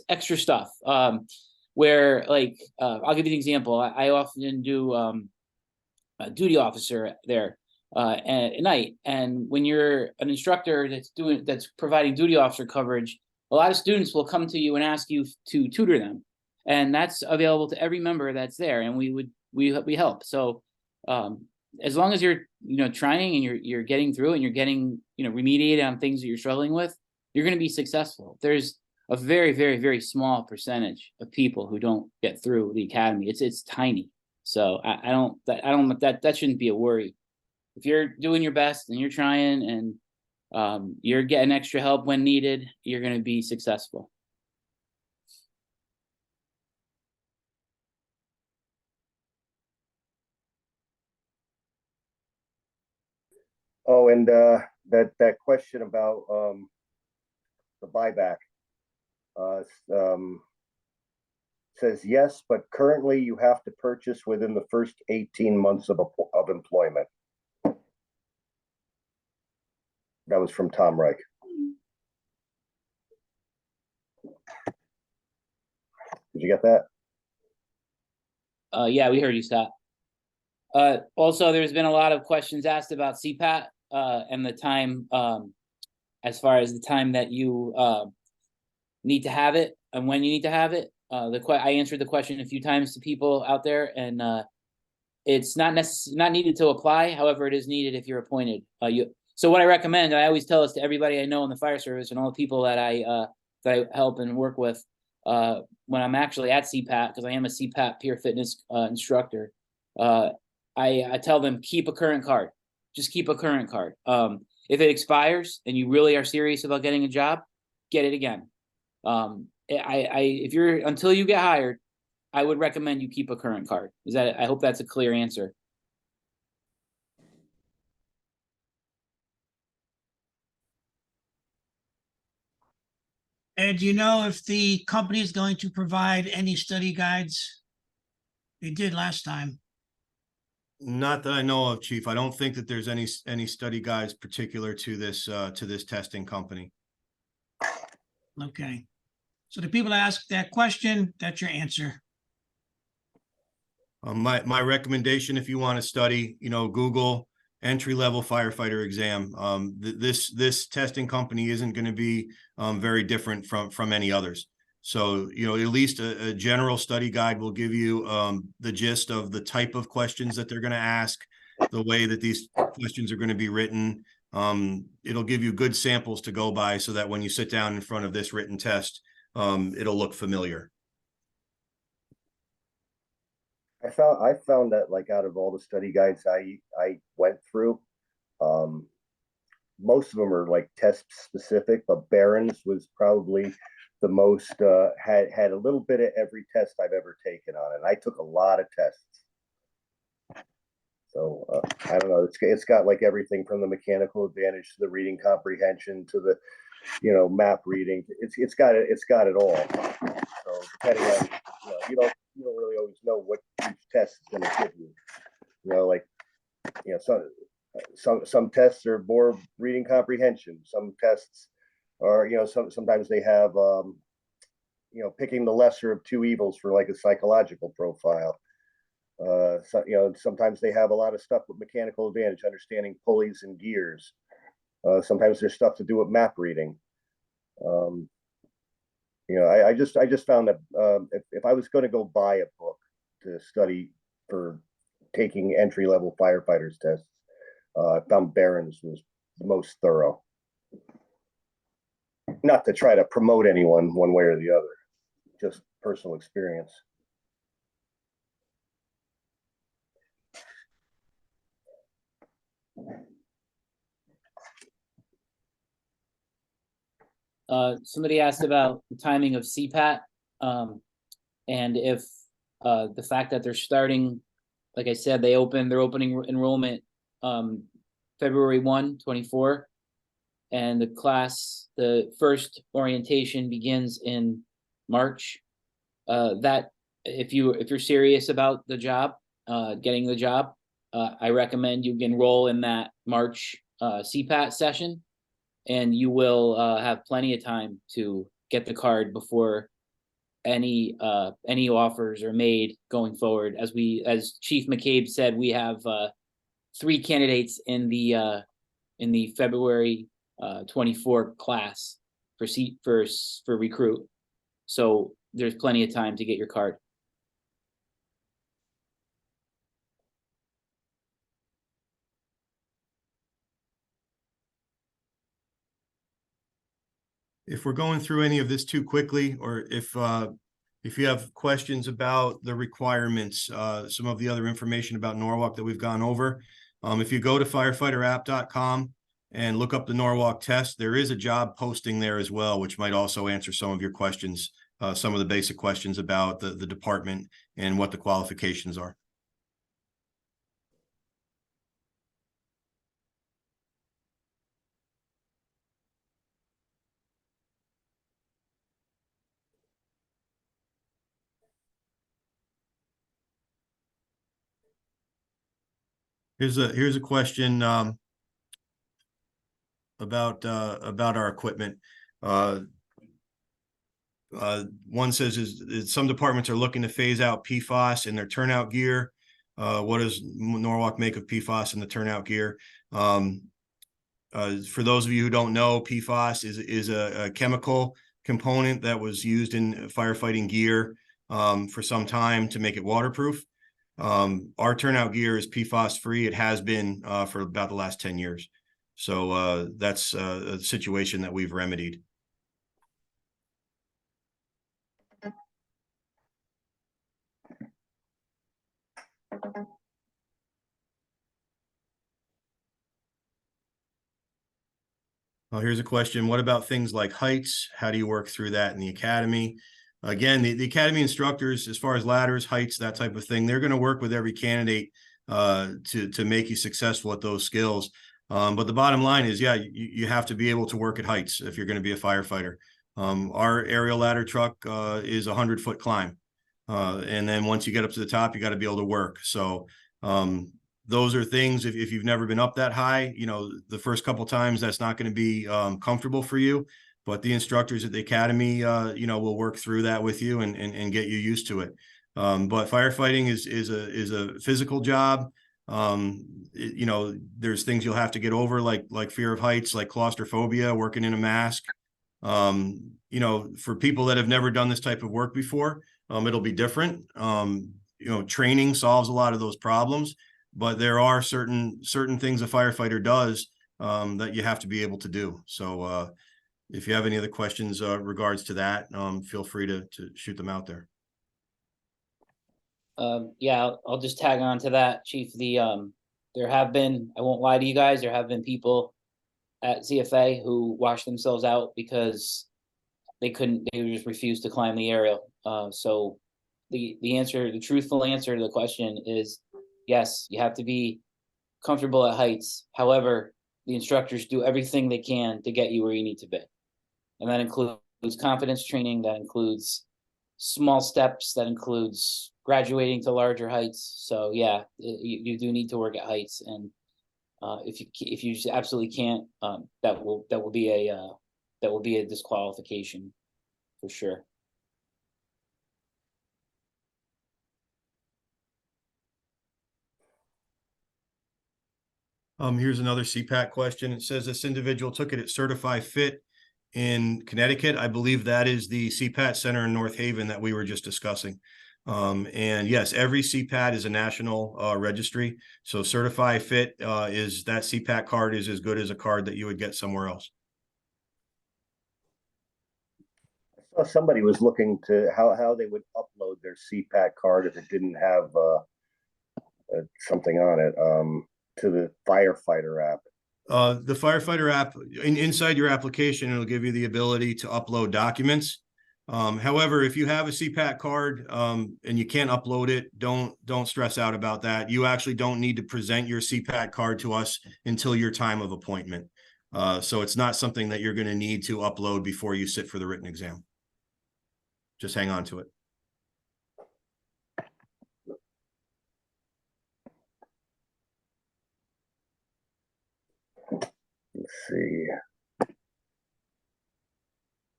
S5: extra stuff. Where, like, I'll give you an example. I often do a duty officer there at night, and when you're an instructor that's providing duty officer coverage, a lot of students will come to you and ask you to tutor them, and that's available to every member that's there, and we help. So as long as you're trying and you're getting through and you're getting remediated on things that you're struggling with, you're going to be successful. There's a very, very, very small percentage of people who don't get through the academy. It's tiny. So that shouldn't be a worry. If you're doing your best and you're trying and you're getting extra help when needed, you're going to be successful.
S1: Oh, and that question about the buyback says yes, but currently you have to purchase within the first 18 months of employment. That was from Tom Reich. Did you get that?
S5: Yeah, we heard you, Scott. Also, there's been a lot of questions asked about CPAT, and the time, as far as the time that you, need to have it and when you need to have it. I answered the question a few times to people out there, and, it's not needed to apply. However, it is needed if you're appointed. So what I recommend, I always tell this to everybody I know in the fire service and all the people that I help and work with, when I'm actually at CPAT, because I am a CPAT peer fitness instructor. I tell them, keep a current card. Just keep a current card. If it expires and you really are serious about getting a job, get it again. If you're, until you get hired, I would recommend you keep a current card. I hope that's a clear answer.
S3: Ed, do you know if the company is going to provide any study guides? They did last time.
S4: Not that I know of, Chief. I don't think that there's any study guides particular to this testing company.
S3: Okay. So the people ask that question, that's your answer.
S4: My recommendation, if you want to study, Google entry-level firefighter exam. This testing company isn't going to be very different from any others. So, at least a general study guide will give you the gist of the type of questions that they're going to ask, the way that these questions are going to be written. It'll give you good samples to go by so that when you sit down in front of this written test, it'll look familiar.
S1: I found that, like, out of all the study guides I went through, most of them are like test specific, but Barron's was probably the most, had a little bit of every test I've ever taken on it. I took a lot of tests. So I don't know, it's got like everything from the mechanical advantage to the reading comprehension to the, map reading. It's got it all. So depending on, you don't really always know what each test is going to give you. Some tests are more reading comprehension. Some tests are, sometimes they have, picking the lesser of two evils for like a psychological profile. Sometimes they have a lot of stuff with mechanical advantage, understanding pulleys and gears. Sometimes there's stuff to do with map reading. I just found that if I was going to go buy a book to study for taking entry-level firefighters tests, I found Barron's was the most thorough. Not to try to promote anyone one way or the other, just personal experience.
S5: Somebody asked about the timing of CPAT, and if the fact that they're starting, like I said, they're opening enrollment February 1, 2024, and the first orientation begins in March. That if you're serious about the job, getting the job, I recommend you enroll in that March CPAT session, and you will have plenty of time to get the card before any offers are made going forward. As Chief McCabe said, we have 3 candidates in the February 24 class for recruit. So there's plenty of time to get your card.
S4: If we're going through any of this too quickly, or if you have questions about the requirements, some of the other information about Norwalk that we've gone over, if you go to firefighterapp.com and look up the Norwalk test, there is a job posting there as well, which might also answer some of your questions, some of the basic questions about the department and what the qualifications are. Here's a question about our equipment. One says is some departments are looking to phase out PFAS in their turnout gear. What does Norwalk make of PFAS and the turnout gear? For those of you who don't know, PFAS is a chemical component that was used in firefighting gear for some time to make it waterproof. Our turnout gear is PFAS free. It has been for about the last 10 years. So that's a situation that we've remedied. Here's a question. What about things like heights? How do you work through that in the academy? Again, the academy instructors, as far as ladders, heights, that type of thing, they're going to work with every candidate to make you successful at those skills. But the bottom line is, yeah, you have to be able to work at heights if you're going to be a firefighter. Our aerial ladder truck is a 100-foot climb. And then once you get up to the top, you got to be able to work. So those are things, if you've never been up that high, you know, the first couple times that's not going to be comfortable for you, but the instructors at the academy, you know, will work through that with you and get you used to it. But firefighting is a physical job. You know, there's things you'll have to get over, like fear of heights, like claustrophobia, working in a mask. You know, for people that have never done this type of work before, it'll be different. You know, training solves a lot of those problems. But there are certain things a firefighter does that you have to be able to do. So if you have any other questions regards to that, feel free to shoot them out there.
S5: Yeah, I'll just tag on to that, Chief. There have been, I won't lie to you guys, there have been people at CFA who washed themselves out because they just refused to climb the aerial. So the truthful answer to the question is, yes, you have to be comfortable at heights. However, the instructors do everything they can to get you where you need to be. And that includes confidence training, that includes small steps, that includes graduating to larger heights. So yeah, you do need to work at heights. And if you just absolutely can't, that will be a disqualification for sure.
S4: Here's another CPAT question. It says this individual took it at Certify Fit in Connecticut. I believe that is the CPAT center in North Haven that we were just discussing. And yes, every CPAT is a national registry. So Certify Fit is that CPAT card is as good as a card that you would get somewhere else.
S1: I saw somebody was looking to how they would upload their CPAT card if it didn't have something on it to the Firefighter app.
S4: The Firefighter app, inside your application, it'll give you the ability to upload documents. However, if you have a CPAT card and you can't upload it, don't stress out about that. You actually don't need to present your CPAT card to us until your time of appointment. So it's not something that you're going to need to upload before you sit for the written exam. Just hang on to it.
S1: Let's see.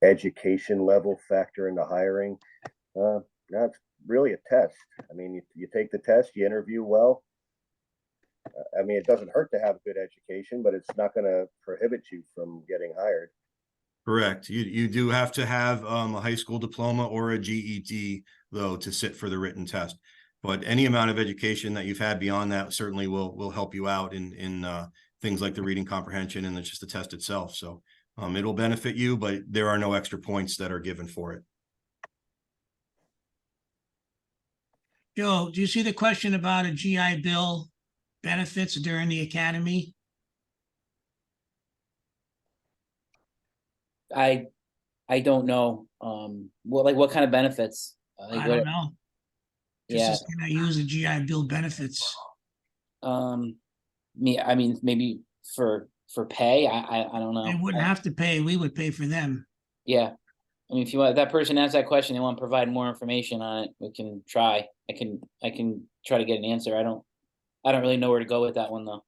S1: Education level factor into hiring. That's really a test. I mean, you take the test, you interview well. I mean, it doesn't hurt to have good education, but it's not going to prohibit you from getting hired.
S4: Correct. You do have to have a high school diploma or a GED, though, to sit for the written test. But any amount of education that you've had beyond that certainly will help you out in things like the reading comprehension and just the test itself. So it'll benefit you, but there are no extra points that are given for it.
S3: Joe, do you see the question about a GI Bill benefits during the academy?
S5: I don't know. What kind of benefits?
S3: I don't know.
S5: Yeah.
S3: Just can I use the GI Bill benefits?
S5: I mean, maybe for pay. I don't know.
S3: They wouldn't have to pay. We would pay for them.
S5: Yeah. I mean, if you want, that person asks that question, they want to provide more information on it, we can try. I can try to get an answer. I don't really know where to go with that one though.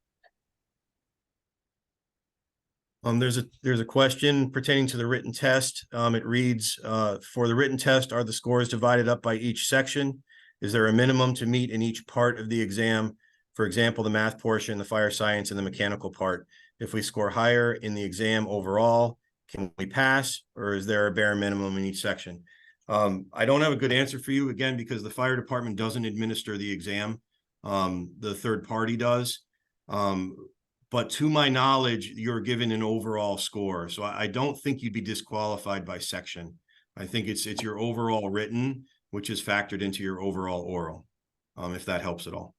S4: There's a question pertaining to the written test. It reads, for the written test, are the scores divided up by each section? Is there a minimum to meet in each part of the exam? For example, the math portion, the fire science, and the mechanical part. If we score higher in the exam overall, can we pass, or is there a bare minimum in each section? I don't have a good answer for you, again, because the fire department doesn't administer the exam. The third party does. But to my knowledge, you're given an overall score. So I don't think you'd be disqualified by section. I think it's your overall written, which is factored into your overall oral, if that helps at all.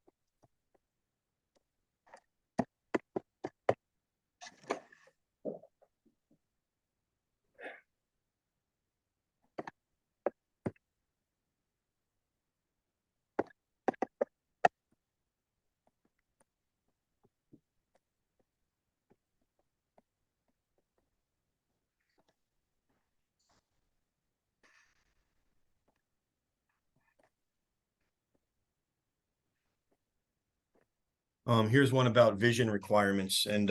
S4: Here's one about vision requirements. And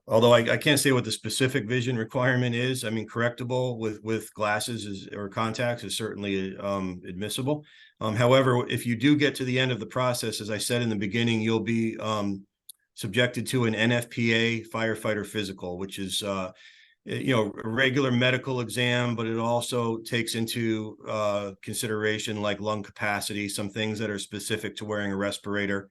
S4: although I can't say what the specific vision requirement is, I mean, correctable with glasses or contacts is certainly admissible. However, if you do get to the end of the process, as I said in the beginning, you'll be subjected to an NFPA firefighter physical, which is a regular medical exam, but it also takes into consideration like lung capacity, some things that are specific to wearing a respirator.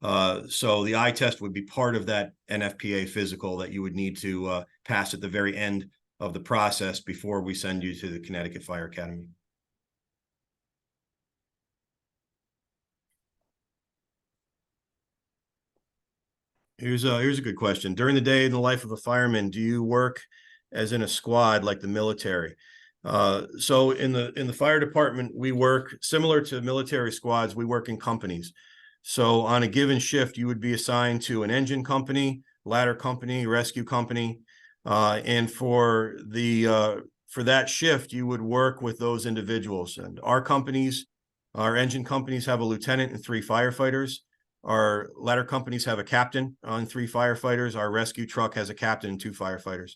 S4: So the eye test would be part of that NFPA physical that you would need to pass at the very end of the process before we send you to the Connecticut Fire Academy. Here's a good question. During the day in the life of a fireman, do you work as in a squad like the military? So in the fire department, we work similar to military squads. We work in companies. So on a given shift, you would be assigned to an engine company, ladder company, rescue company, and for that shift, you would work with those individuals. And our engine companies have a lieutenant and 3 firefighters. Our ladder companies have a captain and 3 firefighters. Our rescue truck has a captain and 2 firefighters.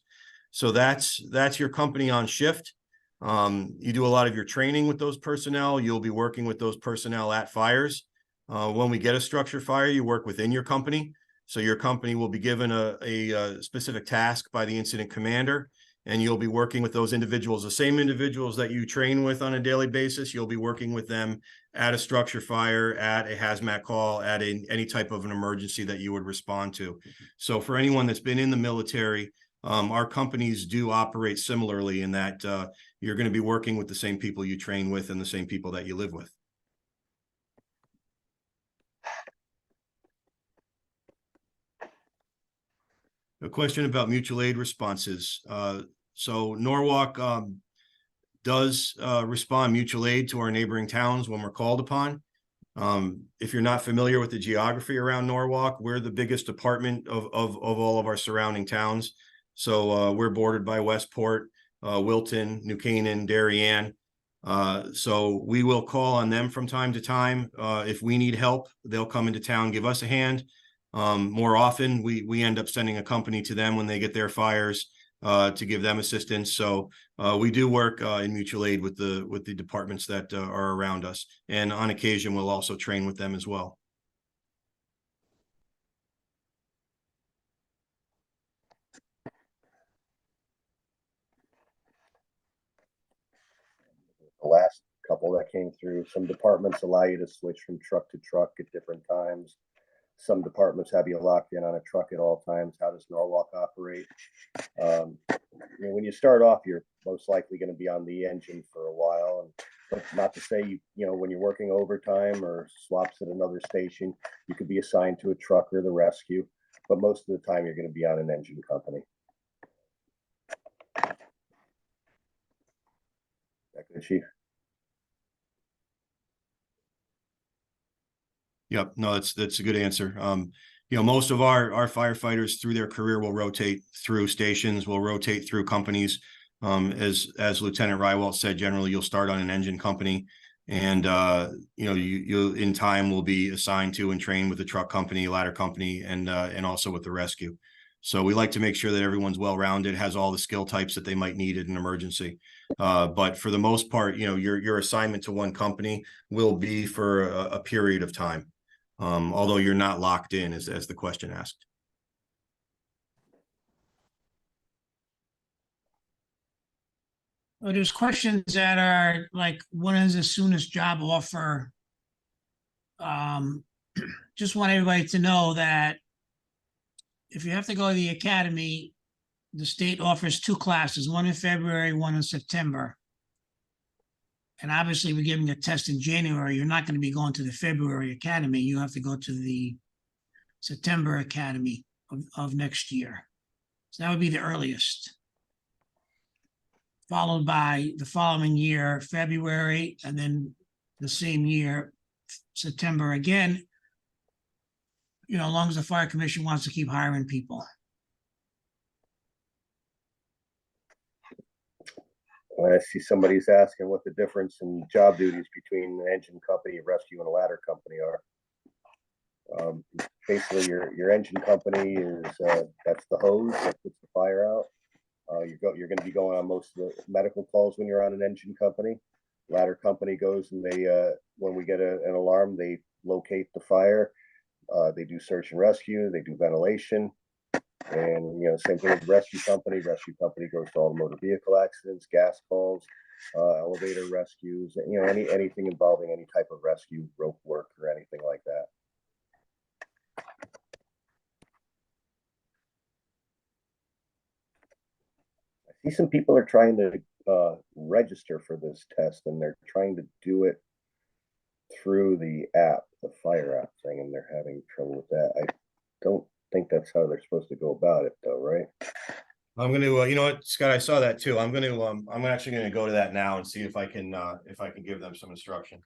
S4: So that's your company on shift. You do a lot of your training with those personnel. You'll be working with those personnel at fires. When we get a structure fire, you work within your company. So your company will be given a specific task by the incident commander, and you'll be working with those individuals, the same individuals that you train with on a daily basis. You'll be working with them at a structure fire, at a hazmat call, at any type of an emergency that you would respond to. So for anyone that's been in the military, our companies do operate similarly in that you're going to be working with the same people you train with and the same people that you live with. A question about mutual aid responses. So Norwalk does respond mutual aid to our neighboring towns when we're called upon. If you're not familiar with the geography around Norwalk, we're the biggest department of all of our surrounding towns. So we're bordered by Westport, Wilton, New Canaan, Darien. So we will call on them from time to time. If we need help, they'll come into town, give us a hand. More often, we end up sending a company to them when they get their fires to give them assistance. So we do work in mutual aid with the departments that are around us. And on occasion, we'll also train with them as well.
S1: The last couple that came through, some departments allow you to switch from truck to truck at different times. Some departments have you locked in on a truck at all times. How does Norwalk operate? When you start off, you're most likely going to be on the engine for a while, but not to say when you're working overtime or swaps at another station, you could be assigned to a truck or the rescue. But most of the time, you're going to be on an engine company. That good, Chief?
S4: Yep, no, that's a good answer. Most of our firefighters through their career will rotate through stations, will rotate through companies. As Lieutenant Rywalt said, generally you'll start on an engine company, and you in time will be assigned to and trained with the truck company, ladder company, and also with the rescue. So we like to make sure that everyone's well-rounded, has all the skill types that they might need in an emergency. But for the most part, you know, your assignment to one company will be for a period of time. Although you're not locked in, as the question asked.
S3: Well, there's questions that are like, when is the soonest job offer? Just want everybody to know that if you have to go to the academy, the state offers 2 classes, one in February, one in September. And obviously, we're giving a test in January. You're not going to be going to the February academy. You have to go to the September academy of next year. So that would be the earliest. Followed by the following year, February, and then the same year, September again. You know, as long as the fire commission wants to keep hiring people.
S1: I see somebody's asking what the difference in job duties between an engine company, rescue, and a ladder company are. Basically, your engine company is that's the hose that puts the fire out. You're going to be going on most of the medical calls when you're on an engine company. Ladder company goes and they when we get an alarm, they locate the fire. They do search and rescue. They do ventilation. And, you know, same thing with the rescue company. Rescue company goes to all the motor vehicle accidents, gas calls, elevator rescues, you know, anything involving any type of rescue, rope work, or anything like that. I see some people are trying to register for this test, and they're trying to do it through the app, the Fire app thing, and they're having trouble with that. I don't think that's how they're supposed to go about it, though, right?
S4: I'm going to, you know what, Scott, I saw that too. I'm actually going to go to that now and see if I can give them some instruction.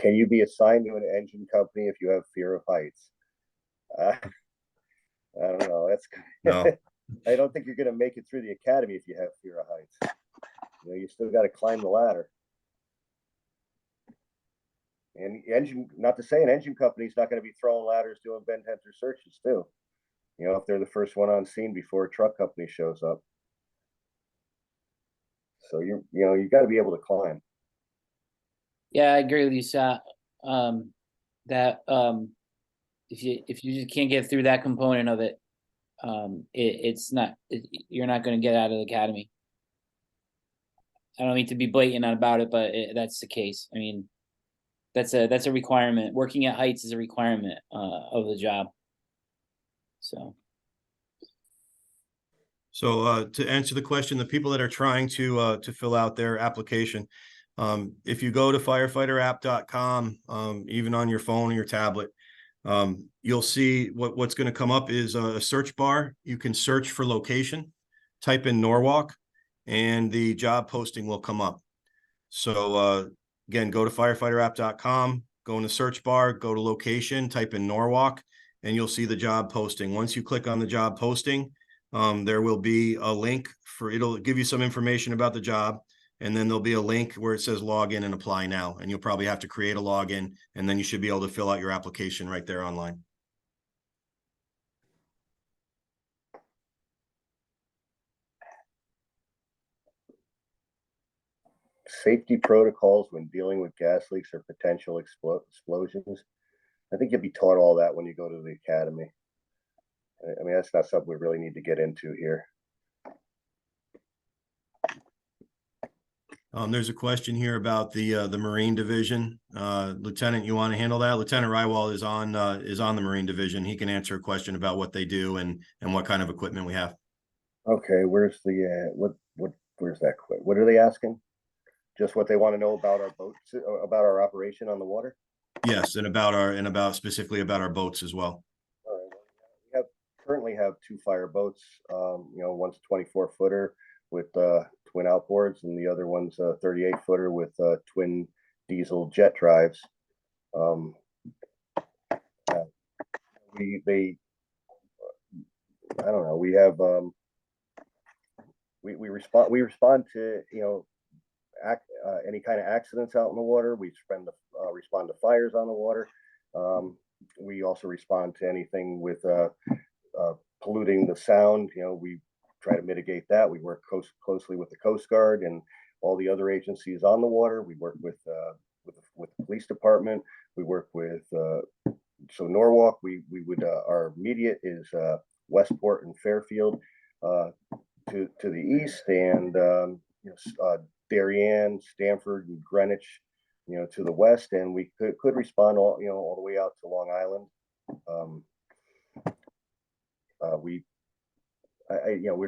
S1: Can you be assigned to an engine company if you have fear of heights? I don't know. That's
S4: No.
S1: I don't think you're going to make it through the academy if you have fear of heights. You know, you still got to climb the ladder. And engine, not to say an engine company's not going to be throwing ladders, doing bend tensor searches too. You know, if they're the first one on scene before a truck company shows up. So you know, you got to be able to climb.
S5: Yeah, I agree with you, Scott. That if you just can't get through that component of it, you're not going to get out of the academy. I don't mean to be blatant about it, but that's the case. I mean, that's a requirement. Working at heights is a requirement of the job.
S4: So to answer the question, the people that are trying to fill out their application, if you go to firefighterapp.com, even on your phone or your tablet, you'll see what's going to come up is a search bar. You can search for location, type in Norwalk, and the job posting will come up. So again, go to firefighterapp.com, go in the search bar, go to location, type in Norwalk, and you'll see the job posting. Once you click on the job posting, there will be a link it'll give you some information about the job. And then there'll be a link where it says log in and apply now. And you'll probably have to create a login, and then you should be able to fill out your application right there online.
S1: Safety protocols when dealing with gas leaks or potential explosions. I think you'll be taught all that when you go to the academy. I mean, that's not something we really need to get into here.
S4: There's a question here about the Marine Division. Lieutenant, you want to handle that? Lieutenant Rywald is on the Marine Division. He can answer a question about what they do and what kind of equipment we have.
S1: Okay, where's the where's that quit? What are they asking? Just what they want to know about our boats, about our operation on the water?
S4: Yes, and specifically about our boats as well.
S1: All right. We currently have 2 fire boats. You know, one's a 24-footer with twin outboards, and the other one's a 38-footer with twin diesel jet drives. I don't know, we have we respond to, you know, any kind of accidents out in the water. We respond to fires on the water. We also respond to anything with polluting the sound. You know, we try to mitigate that. We work closely with the Coast Guard and all the other agencies on the water. We work with the police department. We work with so Norwalk. We would our immediate is Westport and Fairfield to the east, and you know, Darien, Stanford, and Greenwich, you know, to the west, and we could respond all, you know, all the way out to Long Island. You know,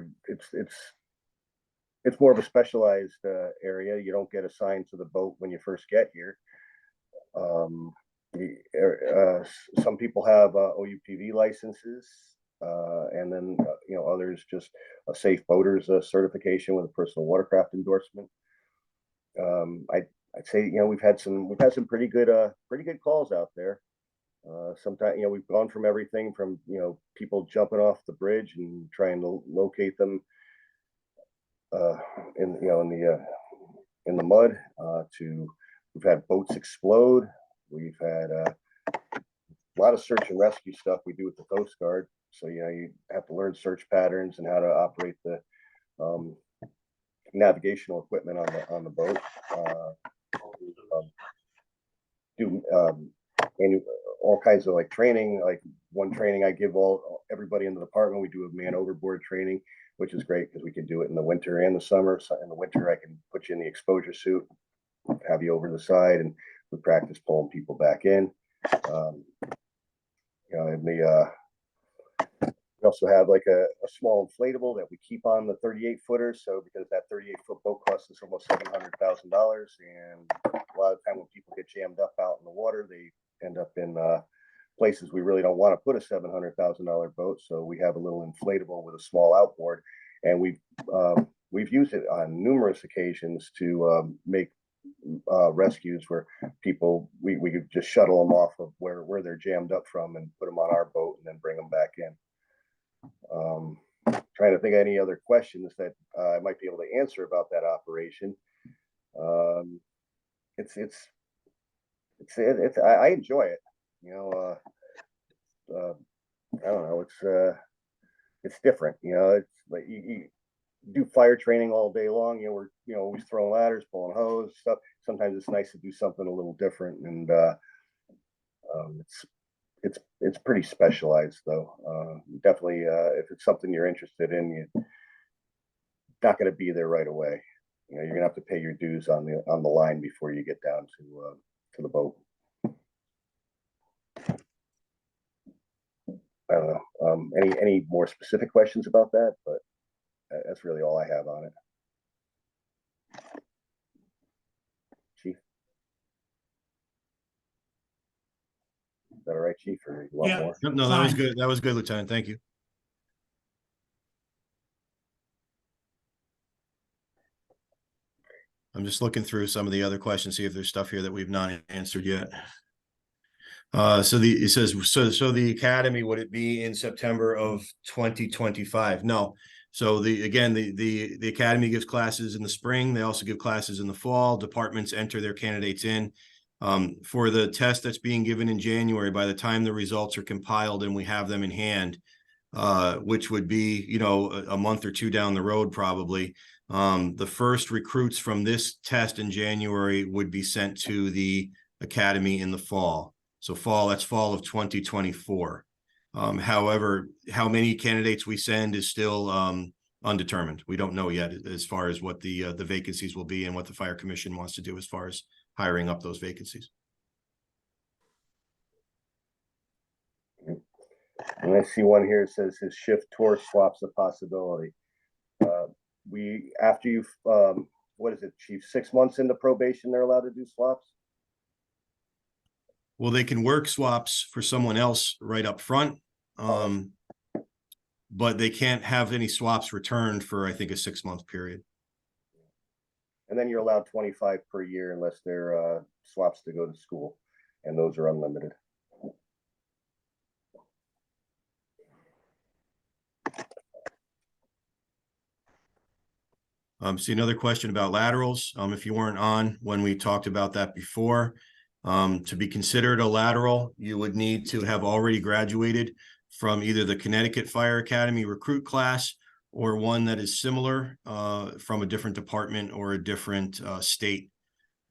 S1: it's more of a specialized area. You don't get assigned to the boat when you first get here. Some people have OUPV licenses, and then you know, others just a safe boaters certification with a personal watercraft endorsement. I'd say, you know, we've had some pretty good calls out there. Sometimes, you know, we've gone from everything from, you know, people jumping off the bridge and trying to locate them in the mud, to we've had boats explode. We've had a lot of search and rescue stuff we do with the Coast Guard. So, you know, you have to learn search patterns and how to operate the navigational equipment on the boat. Do all kinds of like training. Like one training I give everybody in the department, we do a man overboard training, which is great because we can do it in the winter and the summer. So in the winter, I can put you in the exposure suit, have you over the side, and we practice pulling people back in. You know, and we also have like a small inflatable that we keep on the 38-footer. So because that 38-foot boat costs us almost $700,000, and a lot of time when people get jammed up out in the water, they end up in places we really don't want to put a $700,000 boat. So we have a little inflatable with a small outboard, and we've used it on numerous occasions to make rescues where people we could just shuttle them off of where they're jammed up from and put them on our boat and then bring them back in. Trying to think of any other questions that I might be able to answer about that operation. I enjoy it. You know, I don't know. It's different. You know, it's like you do fire training all day long. You know, we're always throwing ladders, pulling hose, stuff. Sometimes it's nice to do something a little different, and it's pretty specialized though. Definitely, if it's something you're interested in, you're not going to be there right away. You know, you're gonna have to pay your dues on the line before you get down to the boat. I don't know. Any more specific questions about that? But that's really all I have on it. Chief, is that all right, Chief? Or you want more?
S4: No, that was good. That was good, Lieutenant. Thank you. I'm just looking through some of the other questions, see if there's stuff here that we've not answered yet. It says the academy, would it be in September of 2025? No. So the academy gives classes in the spring. They also give classes in the fall. Departments enter their candidates in. For the test that's being given in January, by the time the results are compiled and we have them in hand, which would be, you know, a month or two down the road, probably. The first recruits from this test in January would be sent to the academy in the fall. So that's fall of 2024. However, how many candidates we send is still undetermined. We don't know yet as far as what the vacancies will be and what the Fire Commission wants to do as far as hiring up those vacancies.
S1: And I see one here that says his shift tour swap's a possibility. After you've what is it, Chief? 6 months into probation, they're allowed to do swaps?
S4: Well, they can work swaps for someone else right up front, but they can't have any swaps returned for, I think, a 6-month period.
S1: And then you're allowed 25 per year unless they're swaps to go to school, and those are unlimited.
S4: See another question about laterals. If you weren't on when we talked about that before, to be considered a lateral, you would need to have already graduated from either the Connecticut Fire Academy recruit class or one that is similar from a different department or a different state.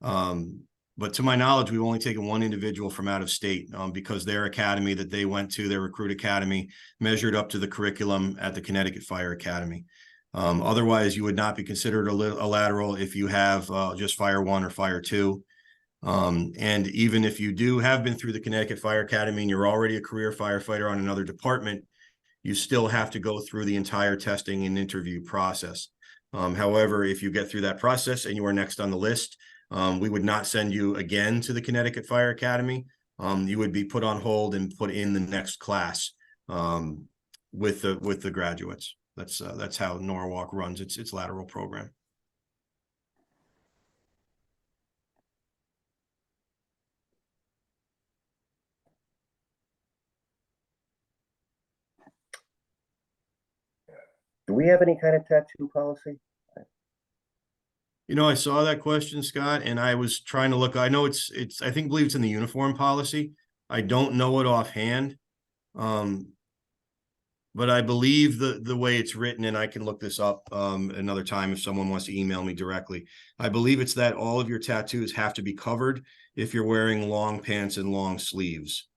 S4: But to my knowledge, we've only taken one individual from out of state because their academy that they went to, their recruit academy, measured up to the curriculum at the Connecticut Fire Academy. Otherwise, you would not be considered a lateral if you have just Fire 1 or Fire 2. And even if you have been through the Connecticut Fire Academy and you're already a career firefighter on another department, you still have to go through the entire testing and interview process. However, if you get through that process and you are next on the list, we would not send you again to the Connecticut Fire Academy. You would be put on hold and put in the next class with the graduates. That's how Norwalk runs its lateral program.
S1: Do we have any kind of tattoo policy?
S4: You know, I saw that question, Scott, and I was trying to look. I know I believe it's in the uniform policy. I don't know it offhand. But I believe the way it's written, and I can look this up another time if someone wants to email me directly. I believe it's that all of your tattoos have to be covered if you're wearing long pants and long sleeves.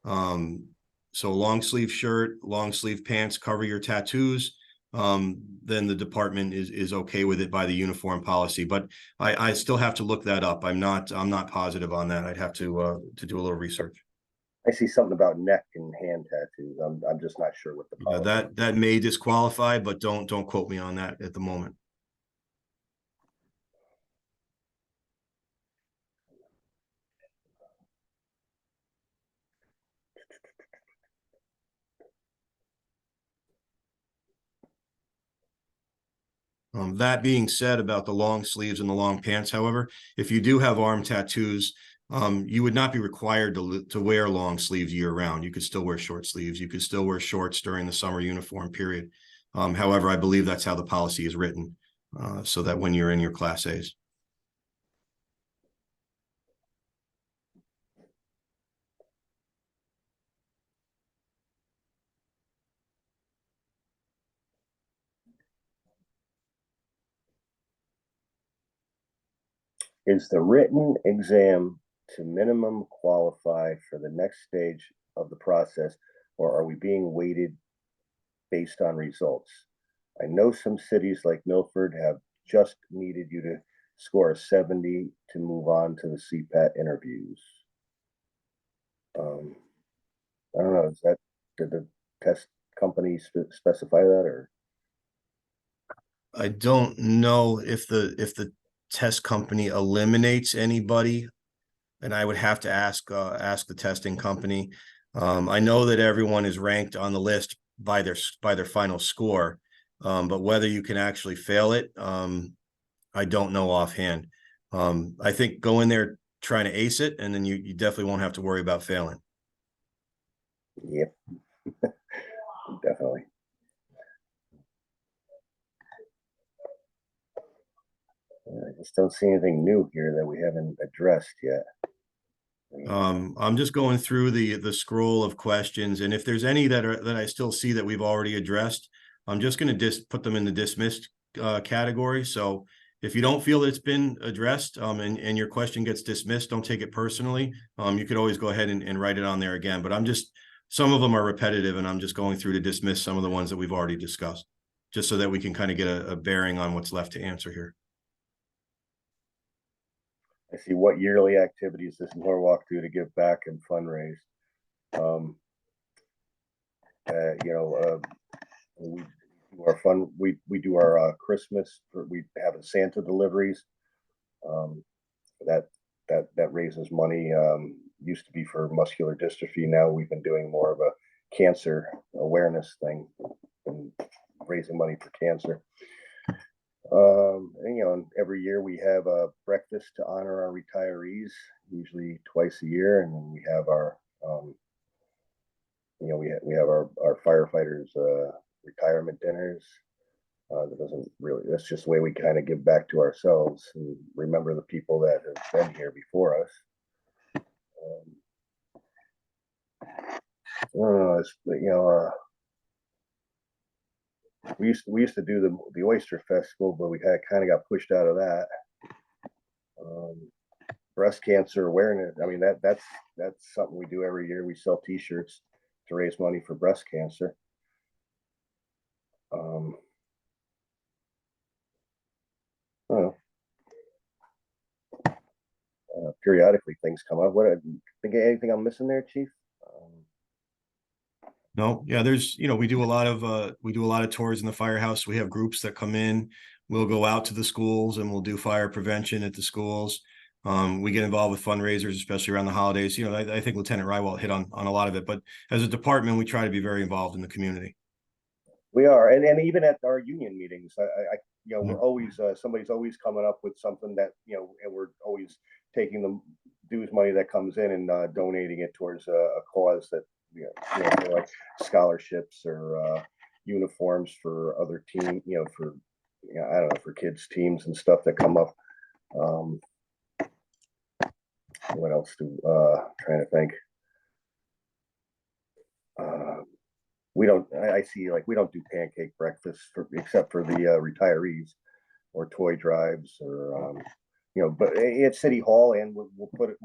S4: So long sleeve shirt, long sleeve pants, cover your tattoos. Then the department is okay with it by the uniform policy. But I still have to look that up. I'm not positive on that. I'd have to do a little research.
S1: I see something about neck and hand tattoos. I'm just not sure what the policy.
S4: That may disqualify, but don't quote me on that at the moment. That being said about the long sleeves and the long pants, however, if you do have arm tattoos, you would not be required to wear long sleeves year round. You could still wear short sleeves. You could still wear shorts during the summer uniform period. However, I believe that's how the policy is written, so that when you're in your Class A's.
S1: Is the written exam to minimum qualify for the next stage of the process, or are we being weighted based on results? I know some cities like Milford have just needed you to score a 70 to move on to the CPAT interviews. I don't know, did the test company specify that, or?
S4: I don't know if the test company eliminates anybody, and I would have to ask the testing company. I know that everyone is ranked on the list by their final score, but whether you can actually fail it, I don't know offhand. I think go in there trying to ace it, and then you definitely won't have to worry about failing.
S1: Yep, definitely. I just don't see anything new here that we haven't addressed yet.
S4: I'm just going through the scroll of questions, and if there's any that I still see that we've already addressed, I'm just going to put them in the dismissed category. So if you don't feel that it's been addressed and your question gets dismissed, don't take it personally. You could always go ahead and write it on there again. But some of them are repetitive, and I'm just going through to dismiss some of the ones that we've already discussed, just so that we can kind of get a bearing on what's left to answer here.
S1: I see what yearly activities does Norwalk do to give back and fundraise. We do our we do our Christmas. We have Santa deliveries. That raises money. Used to be for muscular dystrophy. Now we've been doing more of a cancer awareness thing and raising money for cancer. And, you know, every year we have a breakfast to honor our retirees, usually twice a year, and then we have our, you know, we have our firefighters retirement dinners. That doesn't really, that's just the way we kind of give back to ourselves and remember the people that have been here before us. I don't know, it's, you know, we used to do the oyster festival, but we kind of got pushed out of that. Breast cancer awareness, I mean, that's something we do every year. We sell t-shirts to raise money for breast cancer. I don't know. Periodically things come up. What, think of anything I'm missing there, Chief?
S4: No, yeah, there's, you know, we do a lot of tours in the firehouse. We have groups that come in. We'll go out to the schools and we'll do fire prevention at the schools. We get involved with fundraisers, especially around the holidays. You know, I think Lieutenant Rywalt hit on a lot of it, but as a department, we try to be very involved in the community.
S1: We are, and even at our union meetings, you know,
S4: Mhm.
S1: we're always somebody's always coming up with something that, you know, and we're always taking the dues money that comes in and donating it towards a cause that, you know, like scholarships or uniforms for other team, you know, for, you know, I don't know, for kids teams and stuff that come up. What else trying to think. We don't, I see, like, we don't do pancake breakfast except for the retirees or toy drives or, you know, but at City Hall, and we'll put,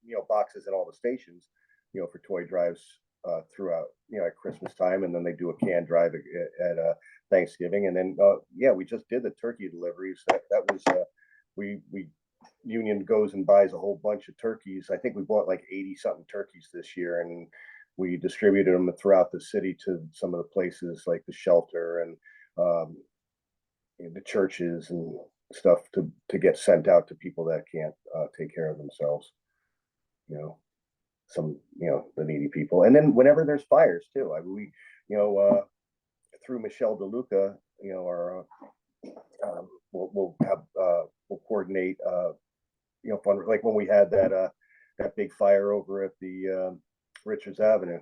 S1: you know, boxes in all the stations, you know, for toy drives throughout, you know, at Christmas time. And then they do a can drive at Thanksgiving. And then, yeah, we just did the turkey deliveries. That was, we union goes and buys a whole bunch of turkeys. I think we bought like 80 something turkeys this year, and we distributed them throughout the city to some of the places like the shelter and the churches and stuff to get sent out to people that can't take care of themselves. You know, you know, the needy people. And then whenever there's fires too, I mean, we, you know, through Michelle DeLuca, you know, our we'll coordinate, you know, fun, like when we had that big fire over at the Richards Avenue,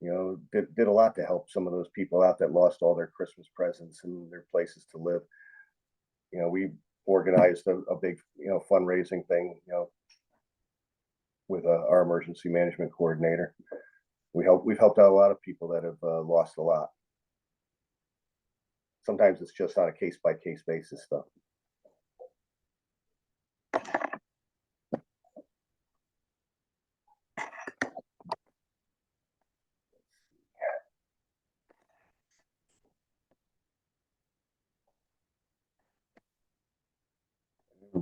S1: you know, did a lot to help some of those people out that lost all their Christmas presents and their places to live. You know, we organized a big, you know, fundraising thing, you know, with our emergency management coordinator. We've helped out a lot of people that have lost a lot. Sometimes it's just on a case-by-case basis stuff.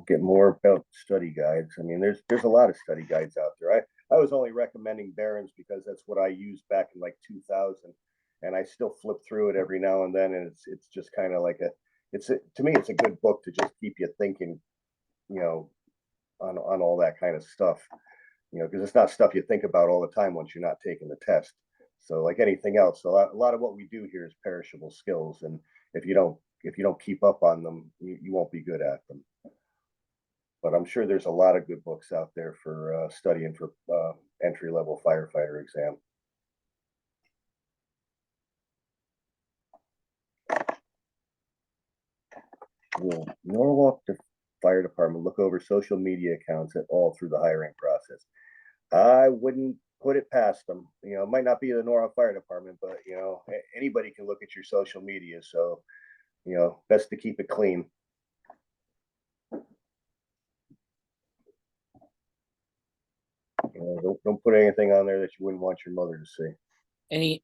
S1: Get more about study guides. I mean, there's a lot of study guides out there. I was only recommending Barron's because that's what I used back in like 2000, and I still flip through it every now and then, and it's just kind of like to me it's a good book to just keep you thinking, you know, on all that kind of stuff, you know, because it's not stuff you think about all the time once you're not taking the test. So like anything else, a lot of what we do here is perishable skills, and if you don't keep up on them, you won't be good at them. But I'm sure there's a lot of good books out there for studying for entry-level firefighter exam. Will Norwalk Fire Department look over social media accounts at all through the hiring process? I wouldn't put it past them. You know, it might not be the Norwalk Fire Department, but, you know, anybody can look at your social media. So, you know, best to keep it clean. You know, don't put anything on there that you wouldn't want your mother to see.
S5: I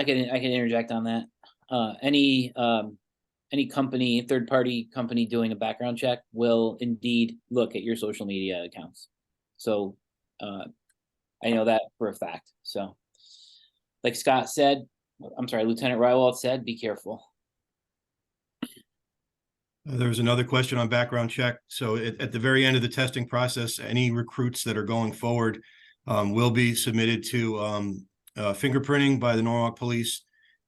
S5: can interject on that. Any company, third party company doing a background check will indeed look at your social media accounts. So I know that for a fact. So like Scott said, I'm sorry, Lieutenant Rywalt said, be careful.
S4: There was another question on background check. So at the very end of the testing process, any recruits that are going forward will be submitted to fingerprinting by the Norwalk Police.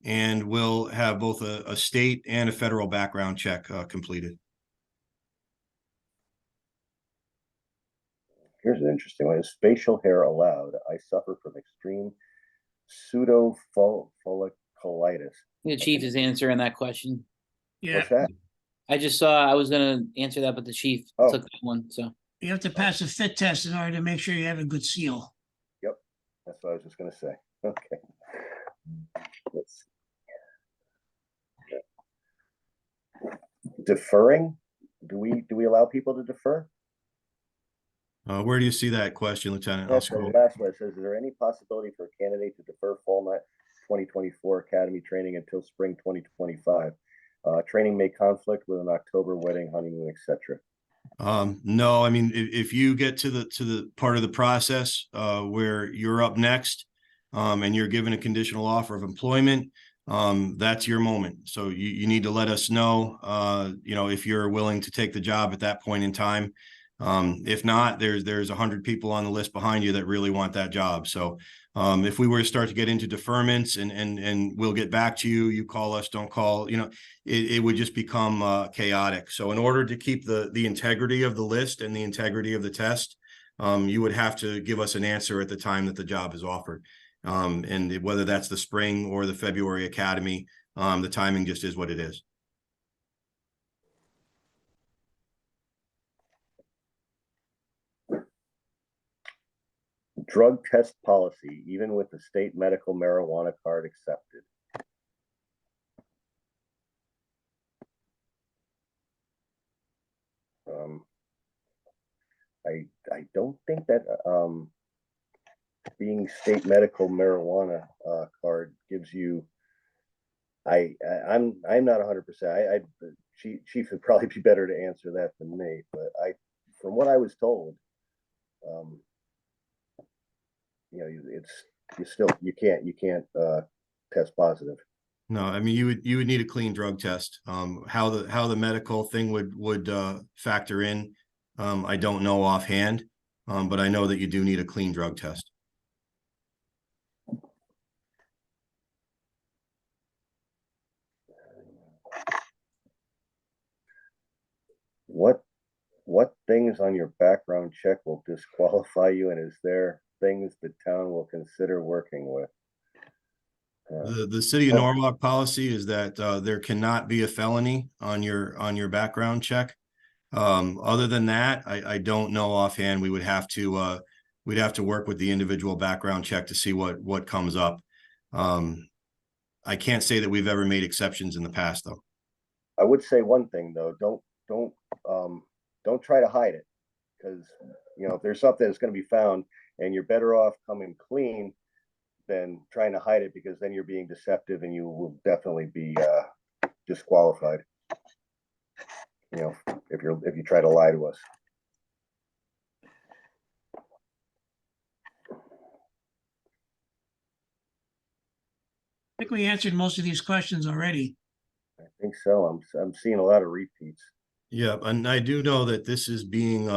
S4: and we'll have both a state and a federal background check completed.
S1: Here's an interesting one. Is facial hair allowed? I suffer from extreme pseudofolliculitis.
S5: The chief is answering that question.
S3: Yeah,
S1: What's that?
S5: I just saw, I was gonna answer that, but the chief
S1: Oh.
S5: took that one, so.
S3: you have to pass a fit test in order to make sure you have a good seal.
S1: Yep, that's what I was just gonna say. Okay. Let's deferring. Do we allow people to defer?
S4: Where do you see that question, Lieutenant? I'll
S1: That's the
S4: scroll.
S1: last one. It says, is there any possibility for a candidate to defer fall night 2024 academy training until spring 2025? Training may conflict with an October wedding, honeymoon, etc.
S4: No, I mean, if you get to the part of the process where you're up next and you're given a conditional offer of employment, that's your moment. So you need to let us know, if you're willing to take the job at that point in time. If not, there's 100 people on the list behind you that really want that job. So if we were to start to get into deferments and we'll get back to you, you call us, don't call, it would just become chaotic. So in order to keep the integrity of the list and the integrity of the test, you would have to give us an answer at the time that the job is offered. And whether that's the spring or the February academy, the timing just is what it is.
S1: Drug test policy, even with the state medical marijuana card accepted. I don't think that being state medical marijuana card gives you. I'm not 100%. Chief would probably be better to answer that than me. But from what I was told, you can't test positive.
S4: No, I mean, you would need a clean drug test. How the medical thing would factor in, I don't know offhand, but I know that you do need a clean drug test.
S1: What things on your background check will disqualify you, and is there things the town will consider working with?
S4: The city of Norwalk policy is that there cannot be a felony on your background check. Other than that, I don't know offhand. We'd have to work with the individual background check to see what comes up. I can't say that we've ever made exceptions in the past, though.
S1: I would say one thing though: don't try to hide it, because if there's something that's going to be found, and you're better off coming clean than trying to hide it, because then you're being deceptive and you will definitely be disqualified. If you try to lie to us.
S3: I think we answered most of these questions already.
S1: I think so. I'm seeing a lot of repeats.
S4: Yeah, and I do know that this is being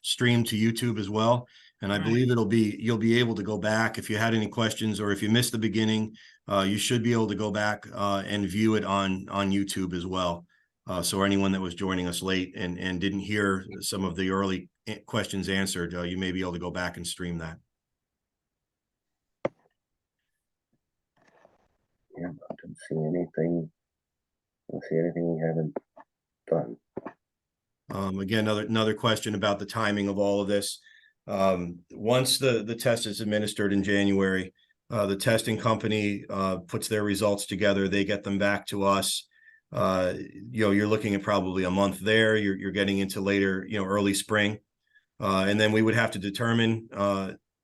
S4: streamed to YouTube as well. And I believe you'll be able to go back if you had any questions, or if you missed the beginning, you should be able to go back and view it on YouTube as well. So anyone that was joining us late and didn't hear some of the early questions answered, you may be able to go back and stream that.
S1: Yeah, I don't see anything. I don't see anything we haven't done.
S4: Again, another question about the timing of all of this. Once the test is administered in January, the testing company puts their results together. They get them back to us. You're looking at probably a month there. You're getting into later, early spring. And then we would have to determine,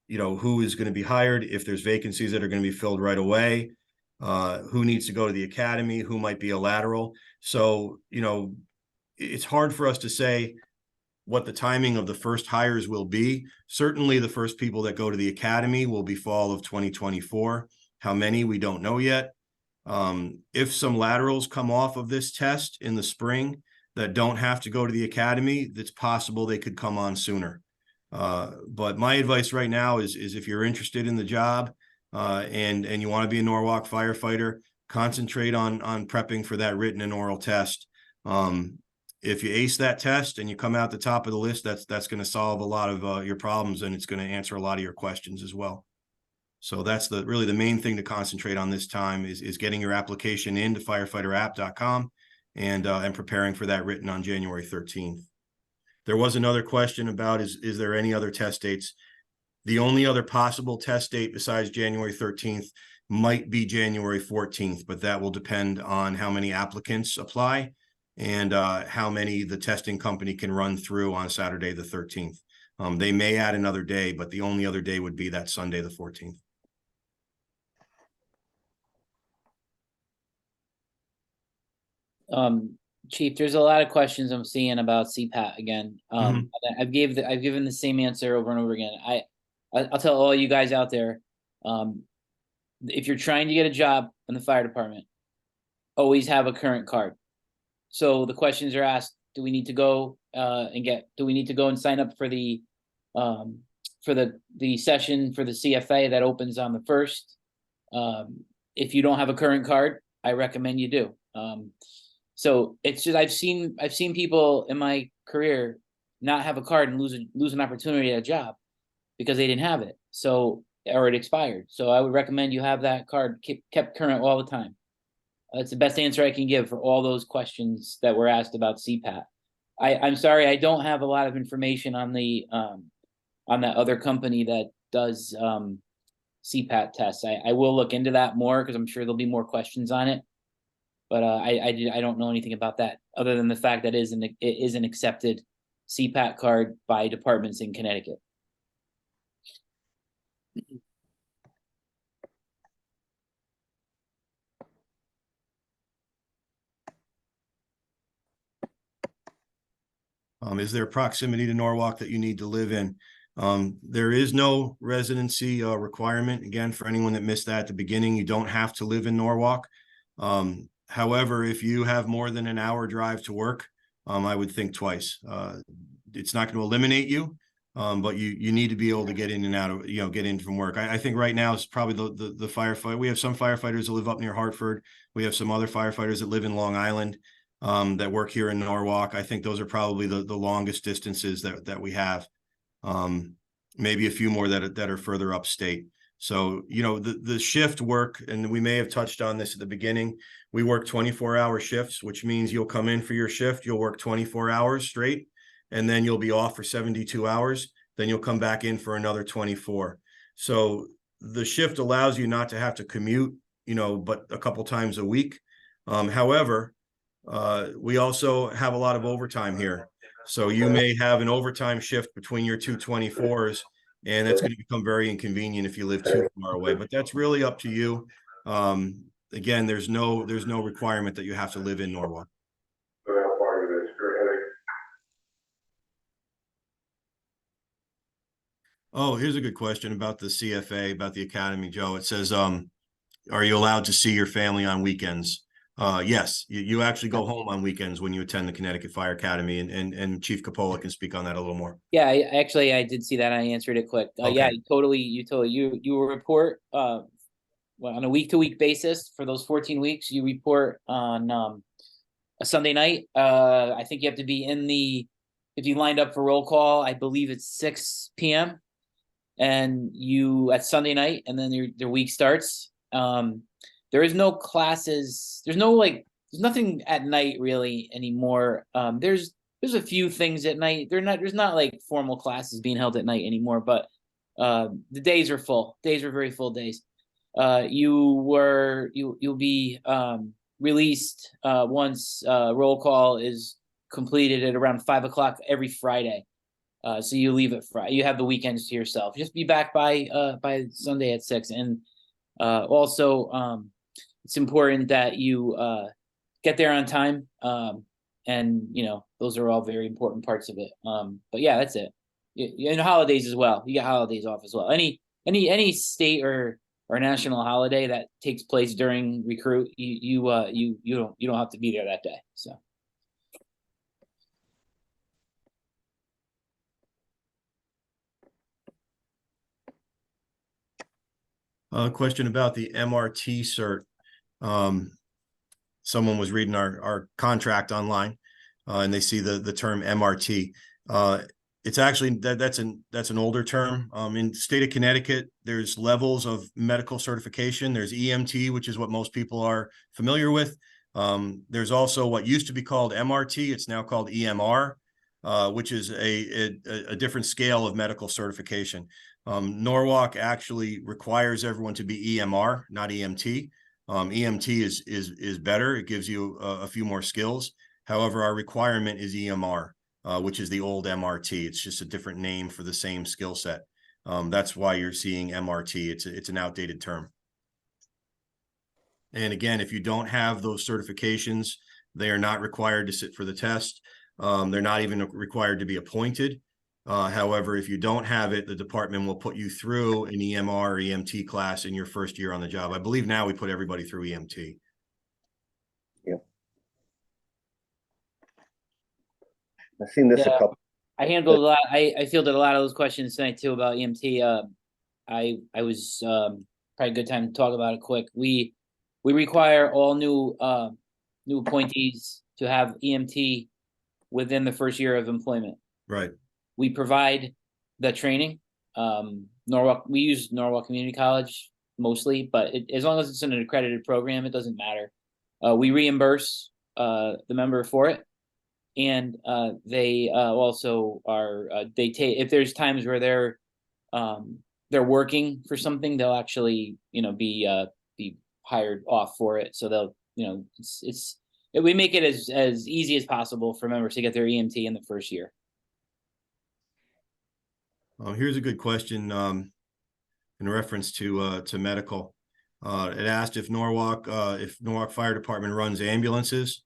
S4: who is going to be hired, if there's vacancies that are going to be filled right away, who needs to go to the academy, who might be a lateral. So, it's hard for us to say what the timing of the first hires will be. Certainly the first people that go to the academy will be fall of 2024. How many, we don't know yet. If some laterals come off of this test in the spring that don't have to go to the academy, it's possible they could come on sooner. But my advice right now is if you're interested in the job, and you want to be a Norwalk firefighter, concentrate on prepping for that written and oral test. If you ace that test and you come out the top of the list, that's going to solve a lot of your problems, and it's going to answer a lot of your questions as well. So that's really the main thing to concentrate on this time is getting your application into firefighterapp.com and preparing for that written on January 13th. There was another question about is there any other test dates? The only other possible test date besides January 13th might be January 14th, but that will depend on how many applicants apply and how many the testing company can run through on Saturday the 13th. They may add another day, but the only other day would be that Sunday the 14th.
S5: Chief, there's a lot of questions I'm seeing about CPAT again. I've given the same answer over and over again. I'll tell all you guys out there, if you're trying to get a job in the fire department, always have a current card. So the questions are asked, do we need to go and sign up for the session for the CFA that opens on the 1st? If you don't have a current card, I recommend you do. So it's just I've seen people in my career not have a card and lose an opportunity at a job because they didn't have it. So, or it expired. So I would recommend you have that card kept current all the time. That's the best answer I can give for all those questions that were asked about CPAT. I'm sorry, I don't have a lot of information on that other company that does CPAT tests. I will look into that more because I'm sure there'll be more questions on it. But I don't know anything about that other than the fact that it is an accepted CPAT card by departments in Connecticut.
S4: Is there proximity to Norwalk that you need to live in? There is no residency requirement. Again, for anyone that missed that at the beginning, you don't have to live in Norwalk. However, if you have more than an hour drive to work, I would think twice. It's not going to eliminate you, but you need to be able to get in and out of, get in from work. I think right now it's probably the firefighter. We have some firefighters that live up near Hartford. We have some other firefighters that live in Long Island that work here in Norwalk. I think those are probably the longest distances that we have. Maybe a few more that are further upstate. So, the shift work, and we may have touched on this at the beginning, we work 24-hour shifts, which means you'll come in for your shift, you'll work 24 hours straight, and then you'll be off for 72 hours. Then you'll come back in for another 24. So the shift allows you not to have to commute, but a couple times a week. However, we also have a lot of overtime here. So you may have an overtime shift between your two 24s, and that's going to become very inconvenient if you live too far away. But that's really up to you. Again, there's no requirement that you have to live in Norwalk. Oh, here's a good question about the CFA, about the academy, Joe. It says, are you allowed to see your family on weekends? Yes, you actually go home on weekends when you attend the Connecticut Fire Academy, and Chief Capola can speak on that a little more.
S5: Yeah, I did see that. I answered it quick.
S4: Okay.
S5: Yeah, you will report on a week-to-week basis for those 14 weeks. You report on a Sunday night. I think you have to be if you lined up for roll call, I believe it's 6 p.m. and at Sunday night, and then their week starts. There is no classes. There's nothing at night really anymore. There's a few things at night. There's not like formal classes being held at night anymore, but the days are full. Days are very full days. You'll be released once roll call is completed at around 5 o'clock every Friday. So you leave at Friday. You have the weekends to yourself. Just be back by Sunday at 6. And also, it's important that you get there on time. And those are all very important parts of it. But yeah, that's it. And holidays as well. You get holidays off as well. Any state or national holiday that takes place during recruit, you don't have to be there that day. So.
S4: Question about the MRT cert. Someone was reading our contract online, and they see the term MRT. It's actually that's an older term. In the state of Connecticut, there's levels of medical certification. There's EMT, which is what most people are familiar with. There's also what used to be called MRT. It's now called EMR, which is a different scale of medical certification. Norwalk actually requires everyone to be EMR, not EMT. EMT is better. It gives you a few more skills. However, our requirement is EMR, which is the old MRT. It's just a different name for the same skill set. That's why you're seeing MRT. It's an outdated term. And again, if you don't have those certifications, they are not required to sit for the test. They're not even required to be appointed. However, if you don't have it, the department will put you through an EMR or EMT class in your first year on the job. I believe now we put everybody through EMT.
S1: Yep. I've seen this a
S5: Yeah.
S1: couple.
S5: I handled a lot. I fielded a lot of those questions tonight too about EMT. I was probably a good time to talk about it quick. We require all new appointees to have EMT within the first year of employment.
S4: Right.
S5: We provide the training. Norwalk, we use Norwalk Community College mostly, but as long as it's in an accredited program, it doesn't matter. We reimburse the member for it, and they also are they take if there's times where they're working for something, they'll actually be hired off for it. So they'll we make it as easy as possible for members to get their EMT in the first year.
S4: Here's a good question in reference to medical. It asked if Norwalk Fire Department runs ambulances,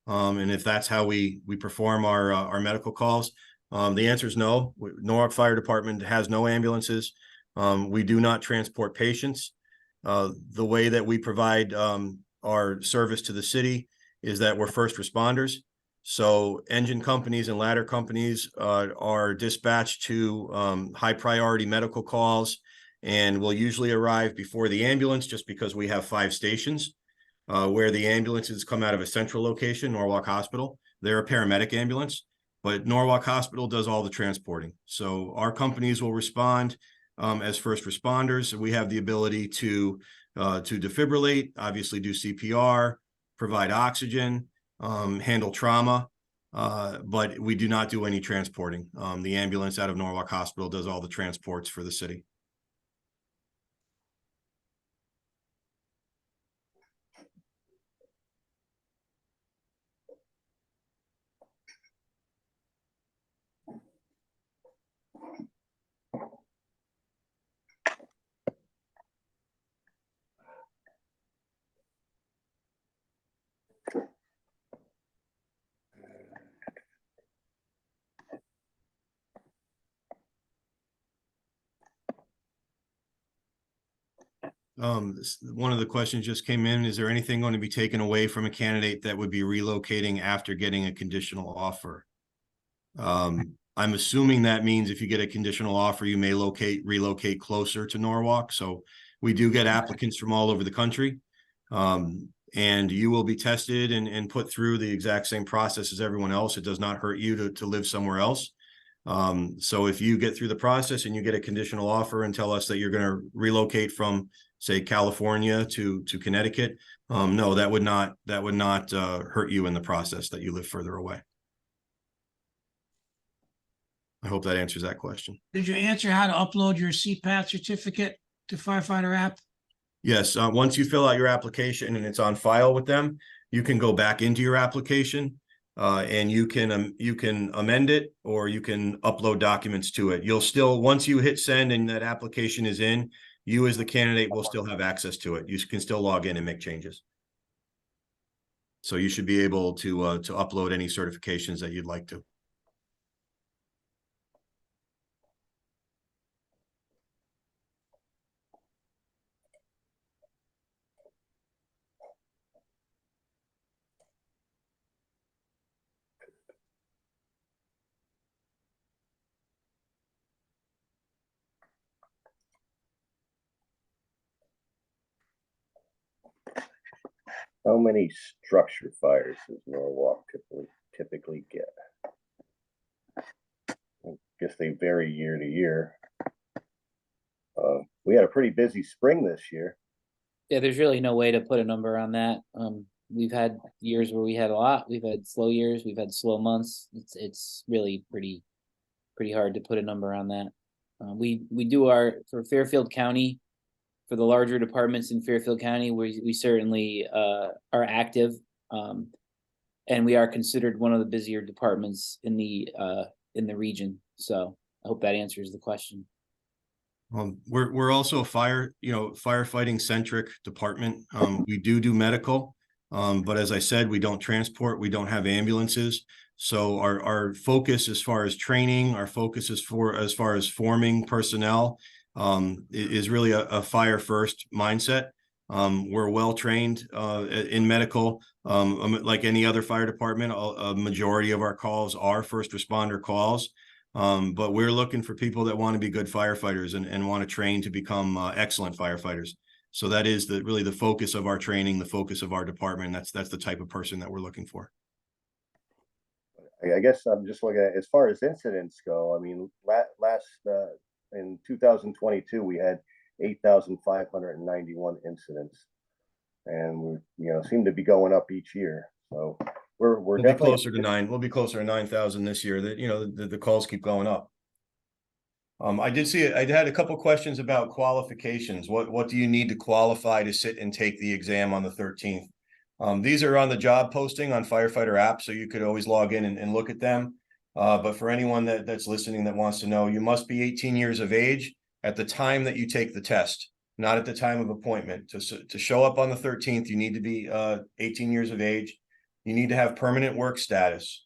S4: and if that's how we perform our medical calls. The answer is no. Norwalk Fire Department has no ambulances. We do not transport patients. The way that we provide our service to the city is that we're first responders. So engine companies and ladder companies are dispatched to high priority medical calls and will usually arrive before the ambulance, just because we have 5 stations where the ambulances come out of a central location, Norwalk Hospital. They're a paramedic ambulance, but Norwalk Hospital does all the transporting. So our companies will respond as first responders. We have the ability to defibrillate, obviously do CPR, provide oxygen, handle trauma, but we do not do any transporting. The ambulance out of Norwalk Hospital does all the transports for the city. One of the questions just came in. Is there anything going to be taken away from a candidate that would be relocating after getting a conditional offer? I'm assuming that means if you get a conditional offer, you may relocate closer to Norwalk. So we do get applicants from all over the country. And you will be tested and put through the exact same process as everyone else. It does not hurt you to live somewhere else. So if you get through the process and you get a conditional offer and tell us that you're going to relocate from, say, California to Connecticut, no, that would not hurt you in the process that you live further away. I hope that answers that question.
S3: Did you answer how to upload your CPAT certificate to Firefighter app?
S4: Yes. Once you fill out your application and it's on file with them, you can go back into your application and you can amend it, or you can upload documents to it. You'll still, once you hit send and that application is in, you as the candidate will still have access to it. You can still log in and make changes. So you should be able to upload any certifications that you'd like to.
S1: How many structure fires does Norwalk typically get? I guess they vary year to year. We had a pretty busy spring this year.
S5: Yeah, there's really no way to put a number on that. We've had years where we had a lot. We've had slow years. We've had slow months. It's really pretty hard to put a number on that. We do for Fairfield County, for the larger departments in Fairfield County, we certainly are active, and we are considered one of the busier departments in the region. So I hope that answers the question.
S4: We're also a firefighting centric department. We do medical, but as I said, we don't transport. We don't have ambulances. So our focus as far as training, our focus is as far as forming personnel, is really a fire first mindset. We're well trained in medical. Like any other fire department, a majority of our calls are first responder calls. But we're looking for people that want to be good firefighters and want to train to become excellent firefighters. So that is really the focus of our training, the focus of our department. That's the type of person that we're looking for.
S1: I guess I'm just looking at, as far as incidents go, I mean, in 2022, we had 8,591 incidents, and we seem to be going up each year. So we're
S4: We'll be
S1: definitely
S4: closer to 9. We'll be closer to 9,000 this year. That the calls keep going up. I did see it. I had a couple questions about qualifications. What do you need to qualify to sit and take the exam on the 13th? These are on the job posting on Firefighter app, so you could always log in and look at them. But for anyone that's listening that wants to know, you must be 18 years of age at the time that you take the test, not at the time of appointment. To show up on the 13th, you need to be 18 years of age. You need to have permanent work status.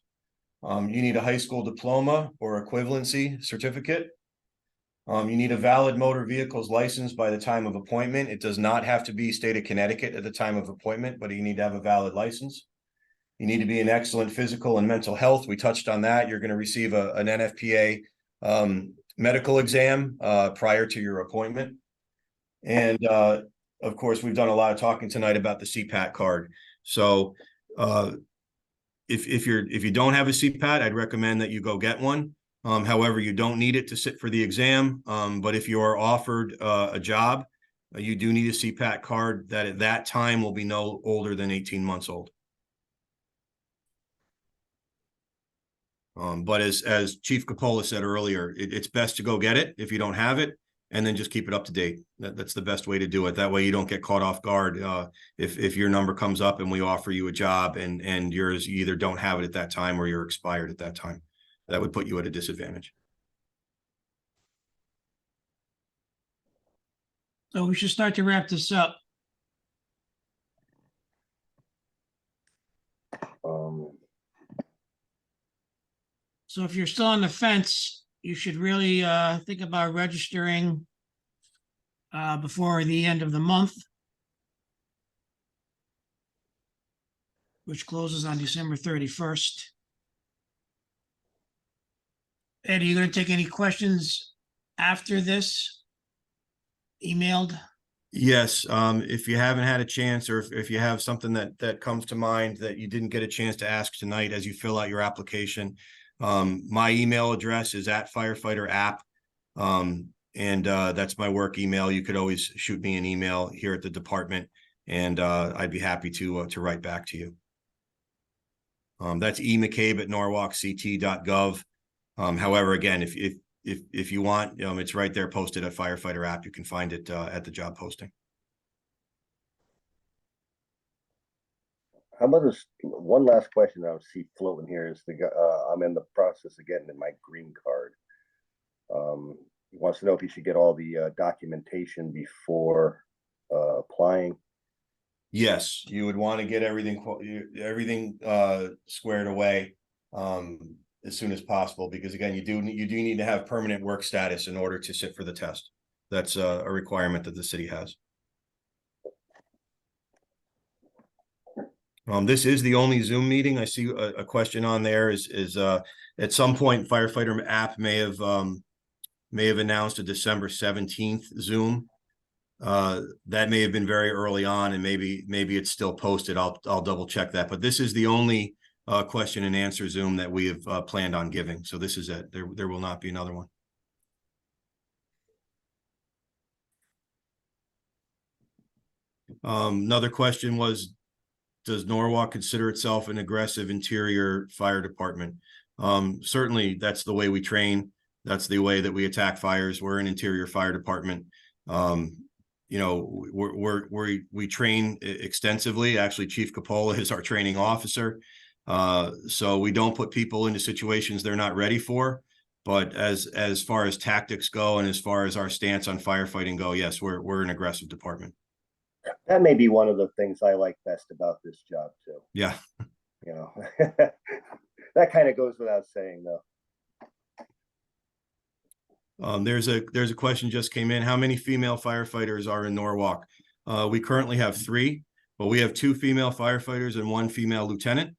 S4: You need a high school diploma or equivalency certificate. You need a valid motor vehicles license by the time of appointment. It does not have to be state of Connecticut at the time of appointment, but you need to have a valid license. You need to be in excellent physical and mental health. We touched on that. You're going to receive an NFPA medical exam prior to your appointment. And of course, we've done a lot of talking tonight about the CPAT card. So if you don't have a CPAT, I'd recommend that you go get one. However, you don't need it to sit for the exam. But if you are offered a job, you do need a CPAT card that at that time will be no older than 18 months old. But as Chief Capola said earlier, it's best to go get it if you don't have it, and then just keep it up to date. That's the best way to do it. That way you don't get caught off guard. If your number comes up and we offer you a job and you either don't have it at that time or you're expired at that time, that would put you at a disadvantage.
S3: So we should start to wrap this up. So if you're still on the fence, you should really think about registering before the end of the month, which closes on December 31st. Ed, are you going to take any questions after this? Emailed?
S4: Yes. If you haven't had a chance, or if you have something that comes to mind that you didn't get a chance to ask tonight as you fill out your application, my email address is at Firefighter app. And that's my work email. You could always shoot me an email here at the department, and I'd be happy to write back to you. That's emccabe@norwalkct.gov. However, again, if you want, it's right there posted at Firefighter app. You can find it at the job posting.
S1: How about this? One last question I see floating here is I'm in the process of getting my green card. He wants to know if he should get all the documentation before applying.
S4: Yes, you would want to get everything squared away as soon as possible, because again, you do need to have permanent work status in order to sit for the test. That's a requirement that the city has. This is the only Zoom meeting. I see a question on there is at some point Firefighter app may have announced a December 17th Zoom. That may have been very early on, and maybe it's still posted. I'll double check that. But this is the only question and answer Zoom that we have planned on giving. So this is it. There will not be another one. Another question was, does Norwalk consider itself an aggressive interior fire department? Certainly that's the way we train. That's the way that we attack fires. We're an interior fire department. You know, we train extensively. Actually, Chief Coppola is our training officer. So we don't put people into situations they're not ready for. But as far as tactics go, and as far as our stance on firefighting go, yes, we're an aggressive department.
S1: That may be one of the things I like best about this job too.
S4: Yeah.
S1: You know, that kind of goes without saying, though.
S4: There's a question just came in. How many female firefighters are in Norwalk? We currently have 3, but we have 2 female firefighters and 1 female lieutenant.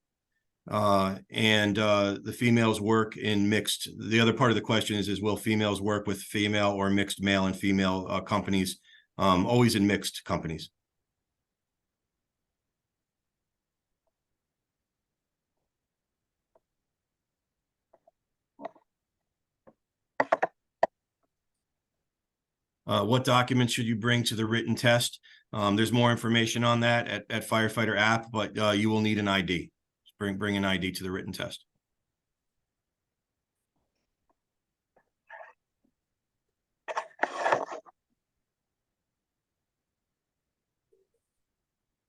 S4: The females work in mixed. The other part of the question is will females work with female or mixed male and female companies? Always in mixed companies. What documents should you bring to the written test? There's more information on that at Firefighter app, but you will need an ID. Bring an ID to the written test.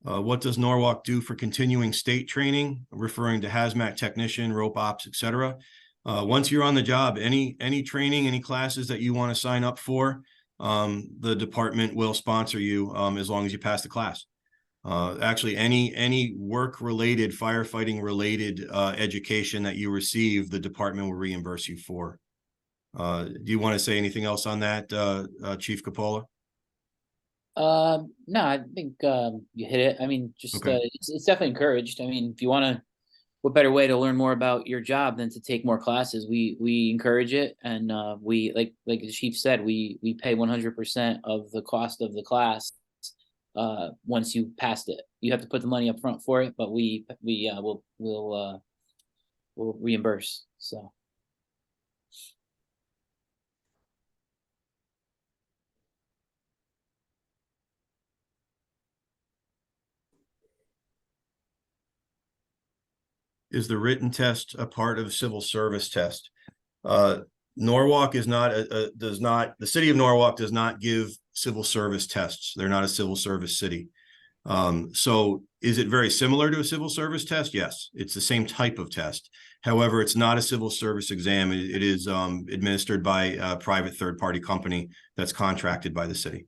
S4: What does Norwalk do for continuing state training, referring to hazmat technician, rope ops, etc.? Once you're on the job, any training, any classes that you want to sign up for, the department will sponsor you as long as you pass the class. Actually, any work-related, firefighting-related education that you receive, the department will reimburse you for. Do you want to say anything else on that, Chief Coppola?
S5: No, I think you hit it. I mean, just
S4: Okay.
S5: it's definitely encouraged. I mean, if you want to, what better way to learn more about your job than to take more classes? We encourage it, and we like the chief said, we pay 100% of the cost of the class. Once you passed it, you have to put the money up front for it, but we'll reimburse. So.
S4: Is the written test a part of the civil service test? Norwalk is not the city of Norwalk does not give civil service tests. They're not a civil service city. So is it very similar to a civil service test? Yes, it's the same type of test. However, it's not a civil service exam. It is administered by a private third-party company that's contracted by the city.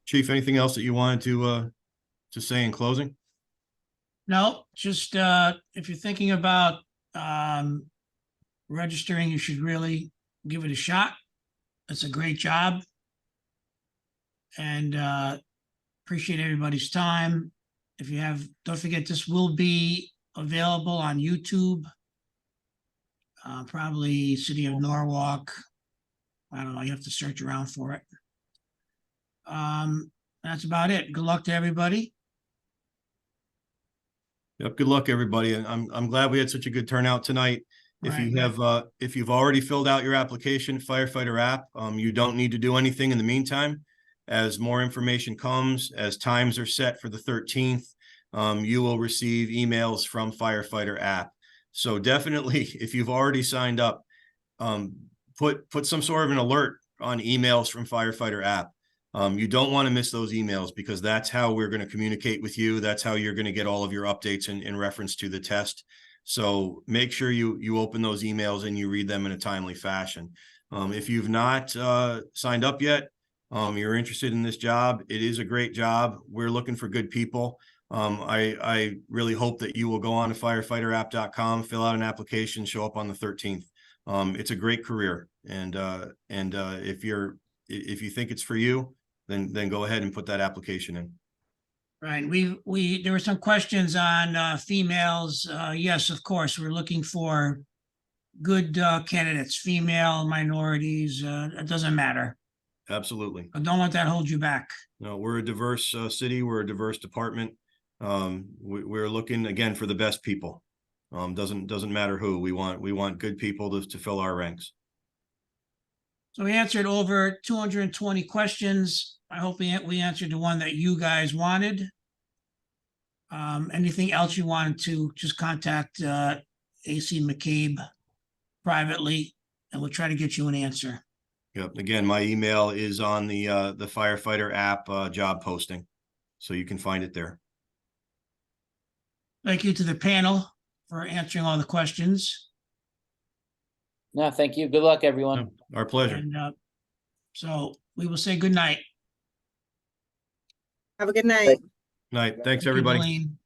S4: Chief, anything else that you wanted to say in closing?
S3: No, just if you're thinking about registering, you should really give it a shot. It's a great job. And appreciate everybody's time. If you have, don't forget, this will be available on YouTube. Probably City of Norwalk. I don't know, you have to search around for it. That's about it. Good luck to everybody.
S4: Yep. Good luck, everybody. And I'm glad we had such a good turnout tonight. If
S3: Right,
S4: you have if you've already filled out your application, Firefighter app, you don't need to do anything in the meantime. As more information comes, as times are set for the 13th, you will receive emails from Firefighter app. So definitely, if you've already signed up, put some sort of an alert on emails from Firefighter app. You don't want to miss those emails, because that's how we're going to communicate with you. That's how you're going to get all of your updates in reference to the test. So make sure you open those emails and you read them in a timely fashion. If you've not signed up yet, you're interested in this job, it is a great job. We're looking for good people. I really hope that you will go on to firefighterapp.com, fill out an application, show up on the 13th. It's a great career. And if you think it's for you, then go ahead and put that application in.
S3: Right, there were some questions on females. Yes, of course, we're looking for good candidates, female, minorities, it doesn't matter.
S4: Absolutely.
S3: But don't let that hold you back.
S4: No, we're a diverse city. We're a diverse department. We're looking again for the best people. Doesn't matter who. We want good people to fill our ranks.
S3: So we answered over 220 questions. I hope we answered the one that you guys wanted. Anything else you wanted to, just contact AC McCabe privately, and we'll try to get you an answer.
S4: Yep. Again, my email is on the Firefighter app job posting, so you can find it there.
S3: Thank you to the panel for answering all the questions.
S5: No, thank you. Good luck, everyone.
S4: Our pleasure.
S3: And so we will say good night.
S2: Have a good night.
S4: Night. Thanks,
S3: Thank you,
S4: everybody.
S3: Colleen.